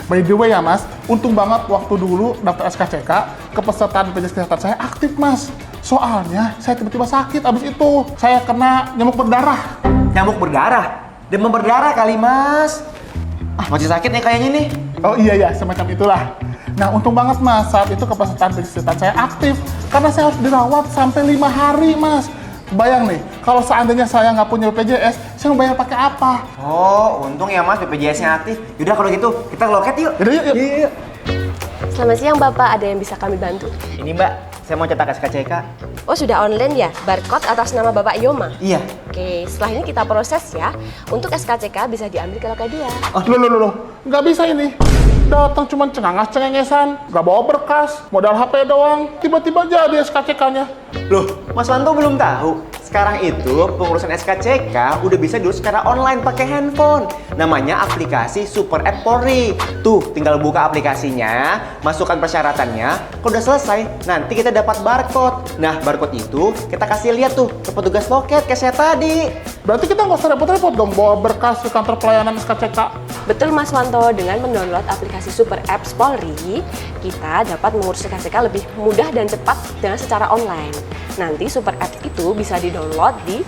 By the way ya mas, untung banget waktu dulu daftar SKCK, kepesertaan BPJS Kesehatan saya aktif mas. Soalnya saya tiba-tiba sakit, abis itu saya kena nyamuk berdarah. Nyamuk berdarah? Demam berdarah kali mas. Masih sakit nih kayaknya nih. Oh iya, semacam itulah. Nah, untung banget mas, saat itu kepesertaan BPJS Kesehatan saya aktif. Karena saya harus dirawat sampai 5 hari mas. Bayang nih, kalau seandainya saya nggak punya BPJS, saya mau bayar pakai apa? Oh, untung ya mas BPJS-nya aktif. Yaudah kalau gitu, kita ke loket yuk. Yuk. Selamat siang Bapak, ada yang bisa kami bantu? Ini mbak, saya mau cetak SKCK. Oh sudah online ya? Barcode atas nama Bapak Yoma? Iya. Oke, setelah ini kita proses ya. Untuk SKCK bisa diambil ke loket dia. Loh, nggak bisa ini. Datang cuma cengengesan, nggak bawa berkas, modal HP doang. Tiba-tiba jadi SKCK-nya. Loh, Mas Wanto belum tahu. Sekarang itu pengurusan SKCK udah bisa diurus secara online pakai handphone. Namanya aplikasi Super App Polri. Tuh, tinggal buka aplikasinya, masukkan persyaratannya. Kalau udah selesai, nanti kita dapat barcode. Nah, barcode itu kita kasih lihat tuh ke petugas loket kayak saya tadi. Berarti kita nggak usah repot-repot dong bawa berkas ke kantor pelayanan SKCK. Betul Mas Wanto, dengan mendownload aplikasi Super Apps Polri, kita dapat mengurus SKCK lebih mudah dan cepat dengan secara online. Nanti Super Apps itu bisa di-download di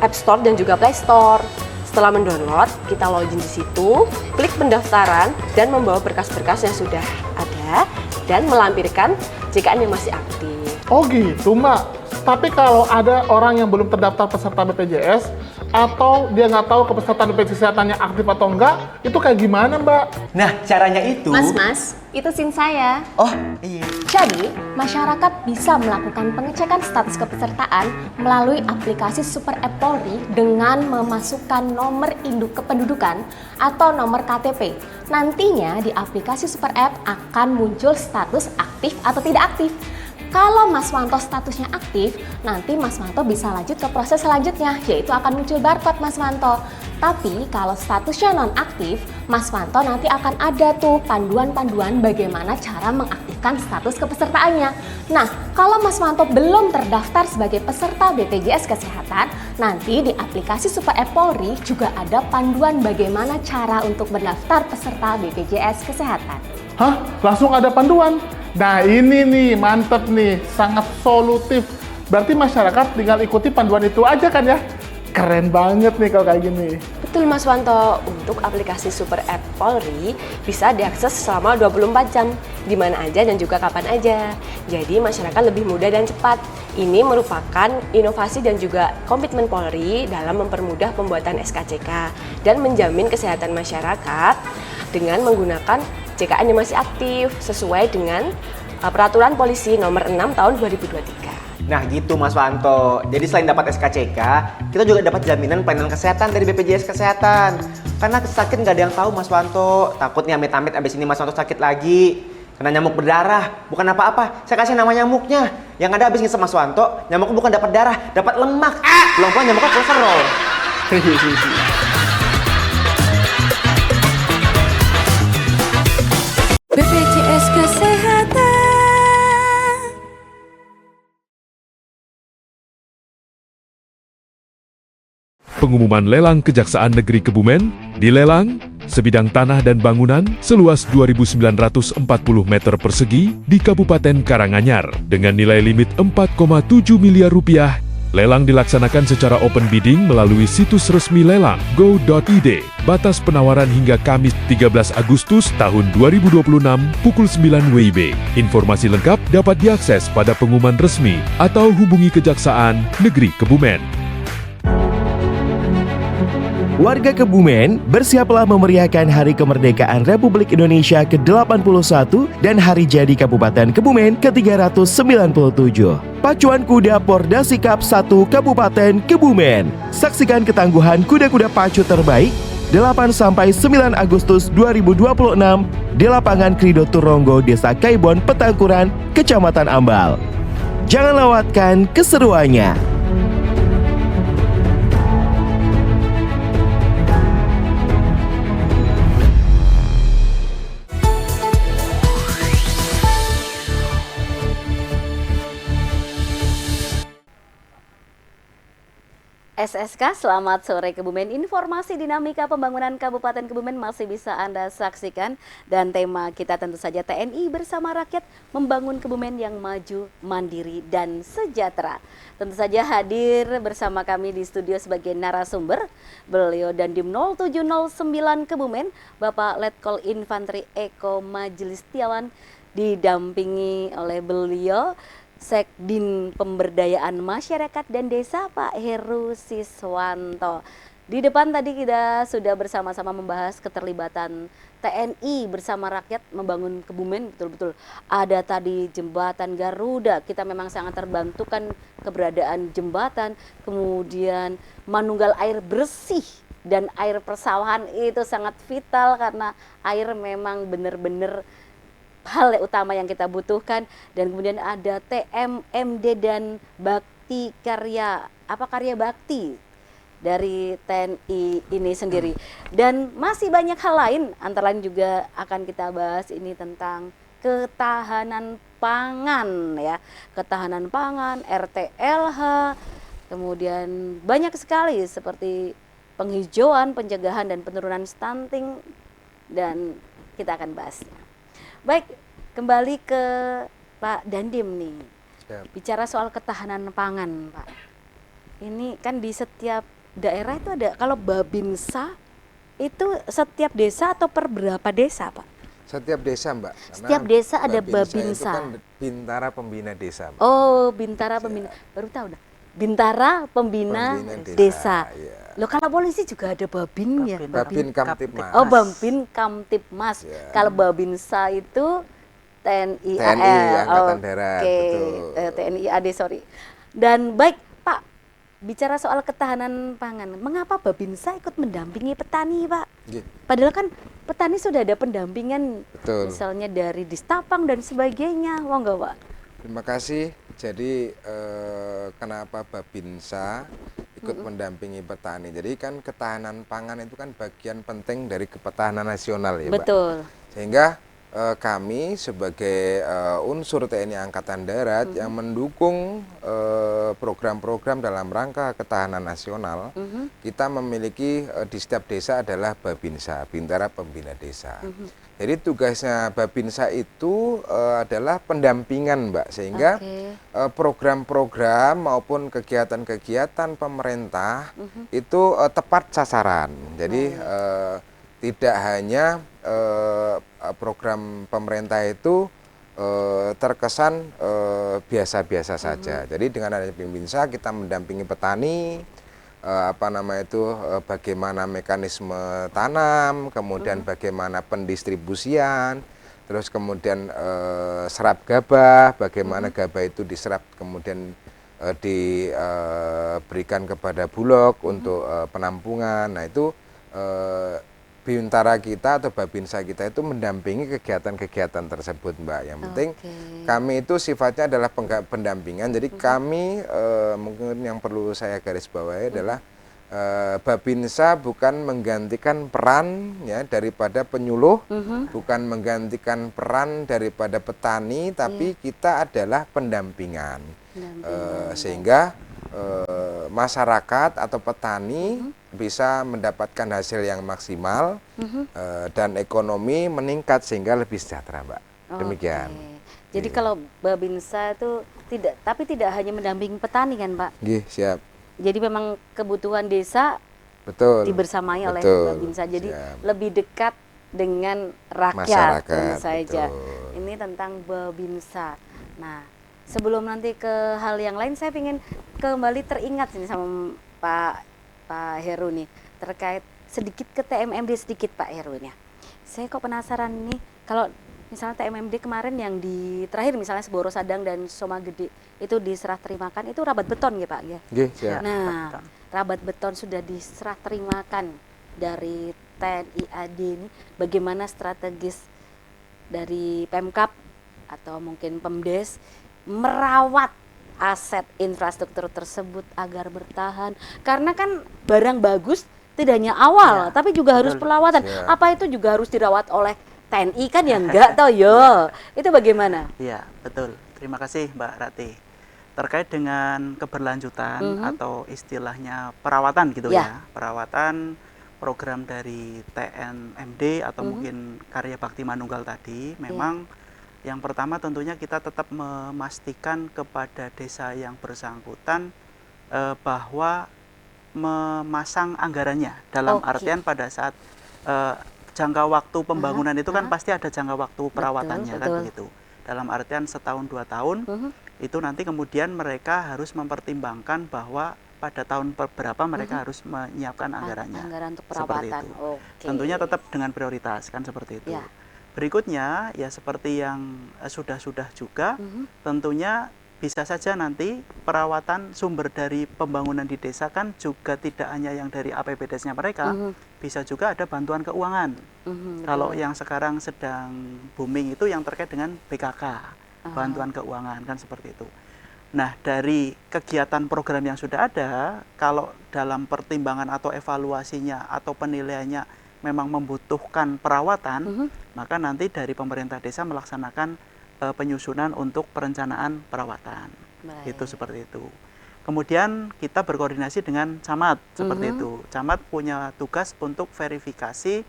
App Store dan juga Play Store. Setelah mendownload, kita login di situ, klik pendaftaran dan membawa berkas-berkas yang sudah ada dan melampirkan JKN yang masih aktif. Oh gitu mbak. Tapi kalau ada orang yang belum terdaftar peserta BPJS atau dia nggak tahu kepesertaan BPJS Kesehatannya aktif atau enggak, itu kayak gimana mbak? Nah, caranya itu... Mas, itu SIM saya. Oh, iya. Jadi, masyarakat bisa melakukan pengecekan status kepesertaan melalui aplikasi Super App Polri dengan memasukkan nomor induk kependudukan atau nomor KTP. Nantinya di aplikasi Super App akan muncul status aktif atau tidak aktif. Kalau Mas Wanto statusnya aktif, nanti Mas Wanto bisa lanjut ke proses selanjutnya, yaitu akan muncul barcode Mas Wanto. Tapi kalau statusnya non-aktif, Mas Wanto nanti akan ada tuh panduan-panduan bagaimana cara mengaktifkan status kepesertaannya. Nah, kalau Mas Wanto belum terdaftar sebagai peserta BPJS Kesehatan, nanti di aplikasi Super App Polri juga ada panduan bagaimana cara untuk mendaftar peserta BPJS Kesehatan. Hah? Langsung ada panduan? Nah ini nih, mantep nih, sangat solutif. Berarti masyarakat tinggal ikuti panduan itu aja kan ya? Keren banget nih kalau kayak gini. Betul Mas Wanto, untuk aplikasi Super App Polri bisa diakses selama 24 jam, di mana aja dan juga kapan aja. Jadi masyarakat lebih mudah dan cepat. Ini merupakan inovasi dan juga komitmen Polri dalam mempermudah pembuatan SKCK dan menjamin kesehatan masyarakat dengan menggunakan JKN yang masih aktif sesuai dengan peraturan polisi nomor 6 tahun 2023. Nah gitu Mas Wanto, jadi selain dapat SKCK, kita juga dapat jaminan pelayanan kesehatan dari BPJS Kesehatan. Karena sakit nggak ada yang tahu Mas Wanto, takutnya amit-amit abis ini Mas Wanto sakit lagi. Kena nyamuk berdarah, bukan apa-apa, saya kasih nama nyamuknya. Yang ada abis ngisep Mas Wanto, nyamuknya bukan dapat darah, dapat lemak. Belum nyamuknya kolesterol. BPJS Kesehatan. Pengumuman lelang Kejaksaan Negeri Kebumen, dilelang sebidang tanah dan bangunan seluas 2.940 meter persegi di Kabupaten Karanganyar dengan nilai limit 4,7 miliar rupiah. Lelang dilaksanakan secara open bidding melalui situs resmi lelang go.id. Batas penawaran hingga Kamis 13 Agustus tahun 2026 pukul 9 WIB. Informasi lengkap dapat diakses pada pengumuman resmi atau hubungi Kejaksaan Negeri Kebumen. Warga Kebumen, bersiaplah memeriahkan Hari Kemerdekaan Republik Indonesia ke-81 dan Hari Jadi Kabupaten Kebumen ke-397. Pacuan Kuda Porda Sikap 1 Kabupaten Kebumen. Saksikan ketangguhan kuda-kuda pacu terbaik 8-9 Agustus 2026 di lapangan Krido Turonggo, Desa Kaibon, Petangkuran, Kecamatan Ambal. Jangan lewatkan keseruannya. SSK, selamat sore Kebumen. Informasi dinamika pembangunan Kabupaten Kebumen masih bisa Anda saksikan. Dan tema kita tentu saja TNI bersama rakyat membangun Kebumen yang maju, mandiri, dan sejahtera. Tentu saja hadir bersama kami di studio sebagai narasumber beliau Dandim 0709 Kebumen, Bapak Letkol Infanteri Eko Majelis Setiawan, didampingi oleh beliau Sekdin Pemberdayaan Masyarakat dan Desa Pak Heru Siswanto. Di depan tadi kita sudah bersama-sama membahas keterlibatan TNI bersama rakyat membangun Kebumen, betul-betul ada tadi jembatan Garuda, kita memang sangat terbantukan keberadaan jembatan, kemudian manunggal air bersih dan air persawahan itu sangat vital karena air memang benar-benar hal utama yang kita butuhkan. Dan kemudian ada TMMD dan bakti karya bakti dari TNI ini sendiri, dan masih banyak hal lain, antara lain juga akan kita bahas ini tentang ketahanan pangan ya, ketahanan pangan, RTLH, kemudian banyak sekali seperti penghijauan, pencegahan dan penurunan stunting, dan kita akan bahasnya. Baik, kembali ke Pak Dandim nih. Siap. Bicara soal ketahanan pangan, Pak. Ini kan di setiap daerah itu ada, kalau Babinsa itu setiap desa atau per berapa desa, Pak? Setiap desa, Mbak. Karena Setiap desa ada Babinsa. Babinsa. Itu kan Bintara Pembina Desa, Mbak. Oh, Bintara Pembina. Baru tahu dah. Bintara Pembina Desa. Ya. Loh, kalau polisi juga ada Babin ya? Babin Kamtipmas. Oh, Babin Kamtipmas. Ya. Kalau Babinsa itu TNI Angkatan Darat, Oke, betul. TNI AD, sorry. Dan baik, Pak, bicara soal ketahanan pangan, mengapa Babinsa ikut mendampingi petani, Pak? Gitu. Padahal kan petani sudah ada pendampingan, Betul. misalnya dari Distapang dan sebagainya, monggo, Pak. Terima kasih. Jadi kenapa Babinsa ikut mendampingi petani? Jadi kan ketahanan pangan itu kan bagian penting dari ketahanan nasional ya, Mbak. Betul. Sehingga kami sebagai unsur TNI Angkatan Darat yang mendukung program-program dalam rangka ketahanan nasional, kita memiliki di setiap desa adalah Babinsa, Bintara Pembina Desa. Jadi tugasnya Babinsa itu adalah pendampingan, Mbak, sehingga program-program maupun kegiatan-kegiatan pemerintah itu tepat sasaran. Jadi tidak hanya program pemerintah itu terkesan biasa-biasa saja. Jadi dengan adanya Babinsa kita mendampingi petani, bagaimana mekanisme tanam, kemudian bagaimana pendistribusian, terus kemudian serap gabah, bagaimana gabah itu diserap kemudian diberikan kepada Bulog untuk penampungan. Nah itu Bintara kita atau Babinsa kita itu mendampingi kegiatan-kegiatan tersebut, Mbak. Yang penting kami itu sifatnya adalah pendampingan. Jadi kami mungkin yang perlu saya garis bawahi adalah Babinsa bukan menggantikan peran ya daripada penyuluh, bukan menggantikan peran daripada petani, tapi kita adalah pendampingan. Sehingga masyarakat atau petani bisa mendapatkan hasil yang maksimal dan ekonomi meningkat sehingga lebih sejahtera, Mbak. Demikian. Jadi kalau Babinsa itu tidak hanya mendampingi petani kan, Pak? Siap. Jadi memang kebutuhan desa dibersamai oleh Babinsa. Jadi lebih dekat dengan rakyat tentu saja. Ini tentang Babinsa. Nah, sebelum nanti ke hal yang lain, saya ingin kembali teringat ini sama Pak Heru nih, terkait sedikit ke TMMD sedikit, Pak Heru nya. Saya kok penasaran nih, kalau misalnya TMMD kemarin yang di terakhir misalnya Seboro Sadang dan Soma Gede itu diserah terimakan, itu rabat beton ya, Pak ya? Siap. Nah, rabat beton sudah diserah terimakan dari TNI AD ini, bagaimana strategis dari Pemkab atau mungkin Pemdes merawat aset infrastruktur tersebut agar bertahan, karena kan barang bagus tidak hanya awal tapi juga harus perawatan. Apa itu juga harus dirawat oleh TNI kan ya enggak toh yo. Itu bagaimana? Iya, betul. Terima kasih Mbak Rati. terkait dengan keberlanjutan atau istilahnya perawatan gitu ya. Perawatan program dari TNMD atau mungkin Karya Bakti Manunggal tadi, memang yang pertama tentunya kita tetap memastikan kepada desa yang bersangkutan bahwa memasang anggarannya, dalam artian pada saat jangka waktu pembangunan itu kan pasti ada jangka waktu perawatannya kan begitu. Dalam artian setahun 2 tahun itu nanti kemudian mereka harus mempertimbangkan bahwa pada tahun berapa mereka harus menyiapkan anggarannya. Anggaran untuk perawatan. Tentunya tetap dengan prioritas kan seperti itu. Berikutnya ya seperti yang sudah juga tentunya bisa saja nanti perawatan sumber dari pembangunan di desa kan juga tidak hanya yang dari APBDes-nya mereka, bisa juga ada bantuan keuangan. Kalau yang sekarang sedang booming itu yang terkait dengan BKK, bantuan keuangan kan seperti itu. Nah, dari kegiatan program yang sudah ada, kalau dalam pertimbangan atau evaluasinya atau penilaiannya memang membutuhkan perawatan, maka nanti dari pemerintah desa melaksanakan penyusunan untuk perencanaan perawatan. Itu seperti itu. Kemudian kita berkoordinasi dengan camat seperti itu. Camat punya tugas untuk verifikasi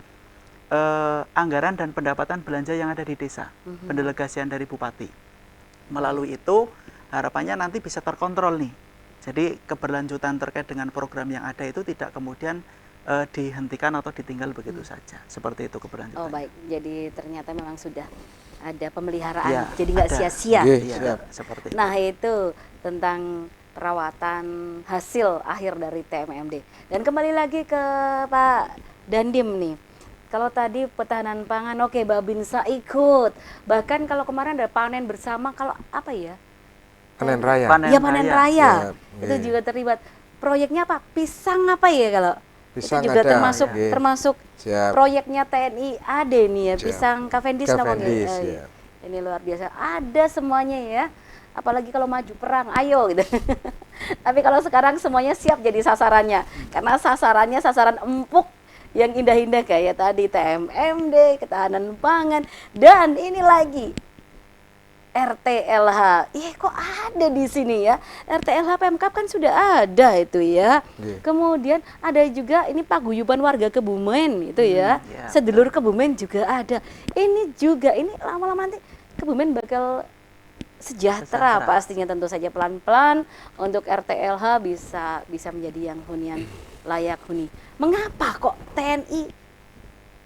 anggaran dan pendapatan belanja yang ada di desa, pendelegasian dari bupati. Melalui itu harapannya nanti bisa terkontrol nih. Jadi keberlanjutan terkait dengan program yang ada itu tidak kemudian dihentikan atau ditinggal begitu saja. Seperti itu keberlanjutan. Oh baik, jadi ternyata memang sudah ada pemeliharaan, jadi nggak sia-sia. Seperti nah itu tentang perawatan hasil akhir dari TMMD. Dan kembali lagi ke Pak Dandim nih. Kalau tadi pertahanan pangan, oke, Babinsa ikut. Bahkan kalau kemarin ada panen bersama, kalau apa ya? Panen raya. Panen raya. Itu juga terlibat. Proyeknya apa? Pisang apa ya kalau? Pisang itu juga ada, termasuk proyeknya TNI AD nih ya, pisang Cavendish namanya. Ini luar biasa, ada semuanya ya. Apalagi kalau maju perang, ayo gitu. Tapi kalau sekarang semuanya siap jadi sasarannya, karena sasarannya sasaran empuk yang indah-indah kayak tadi TMMD, ketahanan pangan, dan ini lagi RTLH. Kok ada di sini ya? RTLH Pemkab kan sudah ada itu ya. Kemudian ada juga ini paguyuban warga Kebumen itu ya. Sedulur Kebumen juga ada. Ini juga, ini lama-lama nanti Kebumen bakal sejahtera pastinya, tentu saja pelan-pelan untuk RTLH bisa menjadi yang hunian layak huni. Mengapa kok TNI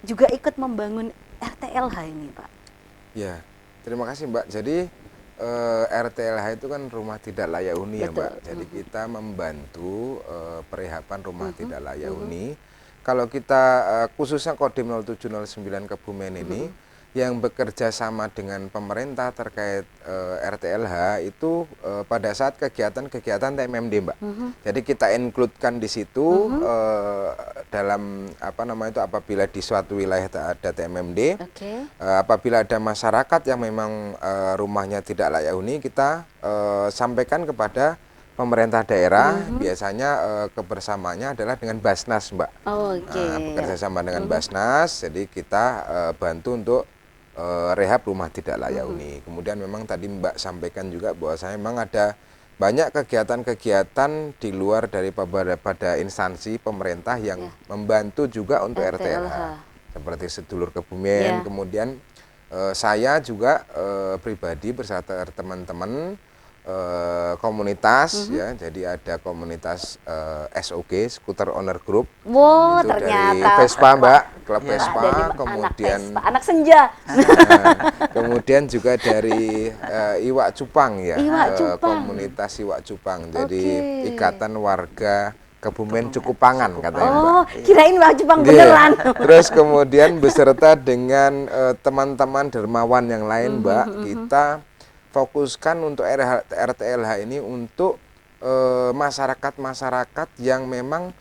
juga ikut membangun RTLH ini, Pak? Ya. Terima kasih Mbak. Jadi RTLH itu kan rumah tidak layak huni ya Mbak. Jadi kita membantu perehaban rumah tidak layak huni. Kalau kita khususnya Kodim 0709 Kebumen ini yang bekerja sama dengan pemerintah terkait RTLH itu pada saat kegiatan TMMD Mbak. Jadi kita include-kan di situ dalam apabila di suatu wilayah ada TMMD, apabila ada masyarakat yang memang rumahnya tidak layak huni, kita sampaikan kepada pemerintah daerah. Biasanya kebersamaannya adalah dengan Basnas Mbak. Bekerja sama dengan Basnas, jadi kita bantu untuk rehab rumah tidak layak huni. Kemudian memang tadi Mbak sampaikan juga bahwa saya memang ada banyak kegiatan-kegiatan di luar daripada instansi pemerintah yang membantu juga untuk RTLH. Seperti Sedulur Kebumen, kemudian saya juga pribadi beserta teman-teman komunitas ya, jadi ada komunitas SOG, Scooter Owner Group. Wow, itu ternyata dari Vespa Mbak, klub Vespa, kemudian anak senja. Kemudian juga dari Iwak Cupang ya, komunitas Iwak Cupang. Jadi ikatan warga Kebumen Cukupangan katanya Mbak. Oh, kirain Iwak Cupang beneran. Terus kemudian beserta dengan teman-teman dermawan yang lain Mbak, kita fokuskan untuk RTLH ini untuk masyarakat-masyarakat yang memang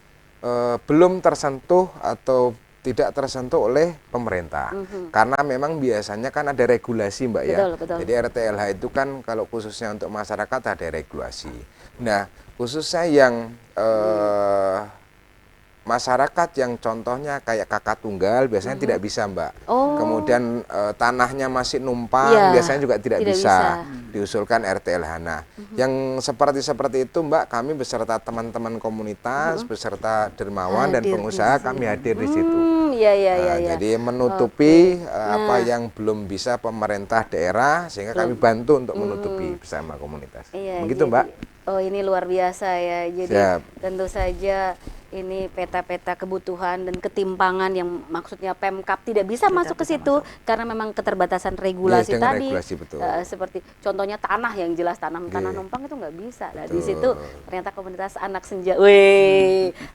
belum tersentuh atau tidak tersentuh oleh pemerintah. Karena memang biasanya kan ada regulasi Mbak ya. Betul. Jadi RTLH itu kan kalau khususnya untuk masyarakat ada regulasi. Nah khususnya yang masyarakat yang contohnya kayak kakak tunggal biasanya tidak bisa, Mbak. Oh. Kemudian tanahnya masih numpang Iya, biasanya juga tidak tidak bisa bisa. diusulkan RTLH. Nah, yang seperti itu, Mbak, kami beserta teman-teman komunitas, beserta dermawan dan Hadir di pengusaha sini. kami hadir di situ. Iya. Jadi menutupi apa Nah. yang belum bisa pemerintah daerah sehingga kami bantu untuk menutupi bersama komunitas. Iya, Begitu, jadi- Mbak. Oh, ini luar biasa ya. Jadi Siap. tentu saja ini peta-peta kebutuhan dan ketimpangan yang maksudnya Pemkab tidak bisa masuk ke situ karena memang keterbatasan regulasi dengan tadi. regulasi, betul. Seperti contohnya tanah yang jelas tanah numpang itu nggak bisa. Nah, di situ ternyata komunitas anak senja,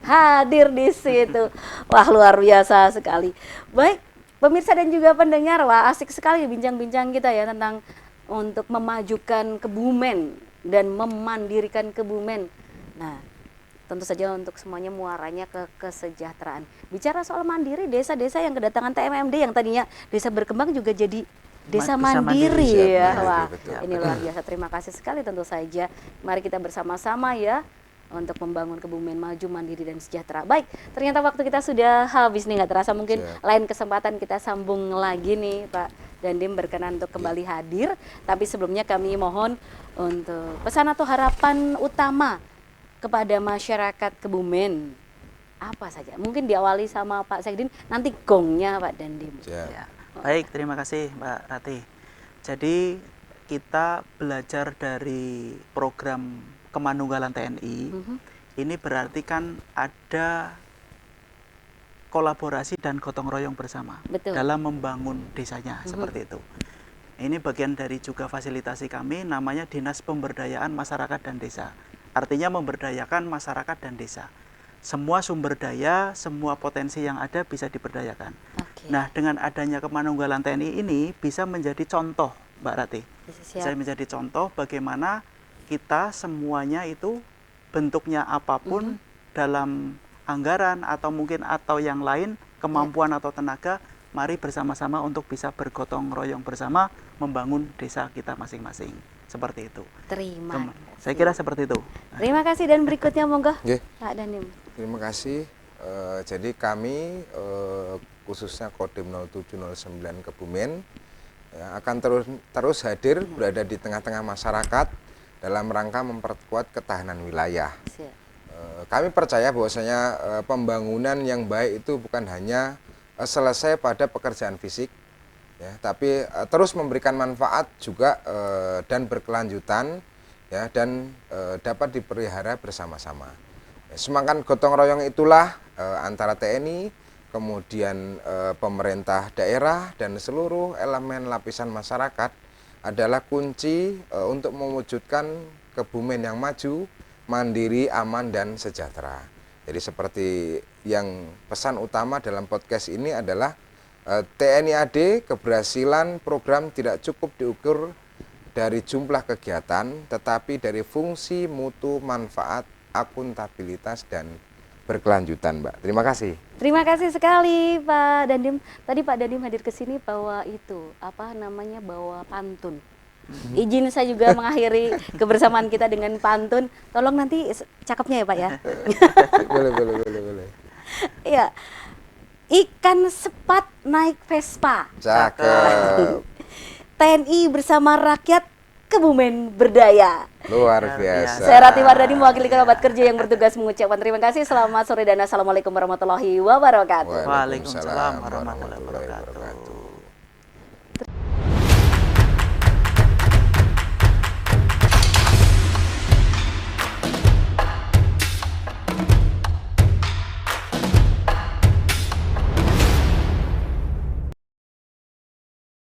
hadir di situ. Wah, luar biasa sekali. Baik, pemirsa dan juga pendengar, wah asik sekali bincang-bincang kita ya tentang untuk memajukan Kebumen dan memandirikan Kebumen. Nah, tentu saja untuk semuanya muaranya ke kesejahteraan. Bicara soal mandiri, desa-desa yang kedatangan TMMD yang tadinya desa berkembang juga jadi desa mandiri ya. Wah, ini luar biasa. Terima kasih sekali tentu saja. Mari kita bersama-sama ya untuk membangun Kebumen maju, mandiri dan sejahtera. Baik, ternyata waktu kita sudah habis nih, nggak terasa. Mungkin lain kesempatan kita sambung lagi nih, Pak Dandim berkenan untuk kembali hadir. Tapi sebelumnya kami mohon untuk pesan atau harapan utama kepada masyarakat Kebumen apa saja? Mungkin diawali sama Pak Sekdin, nanti gongnya Pak Dandim. Ya. Baik, terima kasih Mbak Rati. Jadi kita belajar dari program Kemanunggalan TNI. Ini berarti kan ada kolaborasi dan gotong royong bersama. Betul. Dalam membangun desanya, seperti itu. Ini bagian dari juga fasilitasi kami, namanya Dinas Pemberdayaan Masyarakat dan Desa. Artinya memberdayakan masyarakat dan desa. Semua sumber daya, semua potensi yang ada bisa diberdayakan. Nah, dengan adanya Kemanunggalan TNI ini bisa menjadi contoh, Mbak Rati. Bisa menjadi contoh bagaimana kita semuanya itu bentuknya apapun dalam anggaran atau mungkin atau yang lain, kemampuan atau tenaga, mari bersama-sama untuk bisa bergotong royong bersama membangun desa kita masing-masing. Seperti itu. Terima. Saya kira seperti itu. Terima kasih, dan berikutnya monggo Pak Dandim. Terima kasih. Jadi kami khususnya Kodim 0709 Kebumen ya, akan terus hadir berada di tengah-tengah masyarakat dalam rangka memperkuat ketahanan wilayah. Kami percaya bahwasanya pembangunan yang baik itu bukan hanya selesai pada pekerjaan fisik, ya, tapi terus memberikan manfaat juga dan berkelanjutan, ya, dan dapat dipelihara bersama-sama. Semangat gotong royong itulah antara TNI, kemudian pemerintah daerah dan seluruh elemen lapisan masyarakat adalah kunci untuk mewujudkan Kebumen yang maju, mandiri, aman dan sejahtera. Jadi seperti yang pesan utama dalam podcast ini adalah TNI AD, keberhasilan program tidak cukup diukur dari jumlah kegiatan, tetapi dari fungsi, mutu, manfaat, akuntabilitas, dan berkelanjutan, Mbak. Terima kasih. Terima kasih sekali Pak Dandim. Tadi Pak Dandim hadir ke sini bawa itu, bawa pantun. Izin saya juga mengakhiri kebersamaan kita dengan pantun. Tolong nanti cakepnya ya Pak ya. Boleh. Iya. Ikan sepat naik Vespa. Cakep. TNI bersama rakyat, Kebumen berdaya. Luar biasa. Saya Rati Wardani mewakili kerabat kerja yang bertugas mengucapkan terima kasih. Selamat sore dan assalamualaikum warahmatullahi wabarakatuh. Waalaikumsalam warahmatullahi wabarakatuh.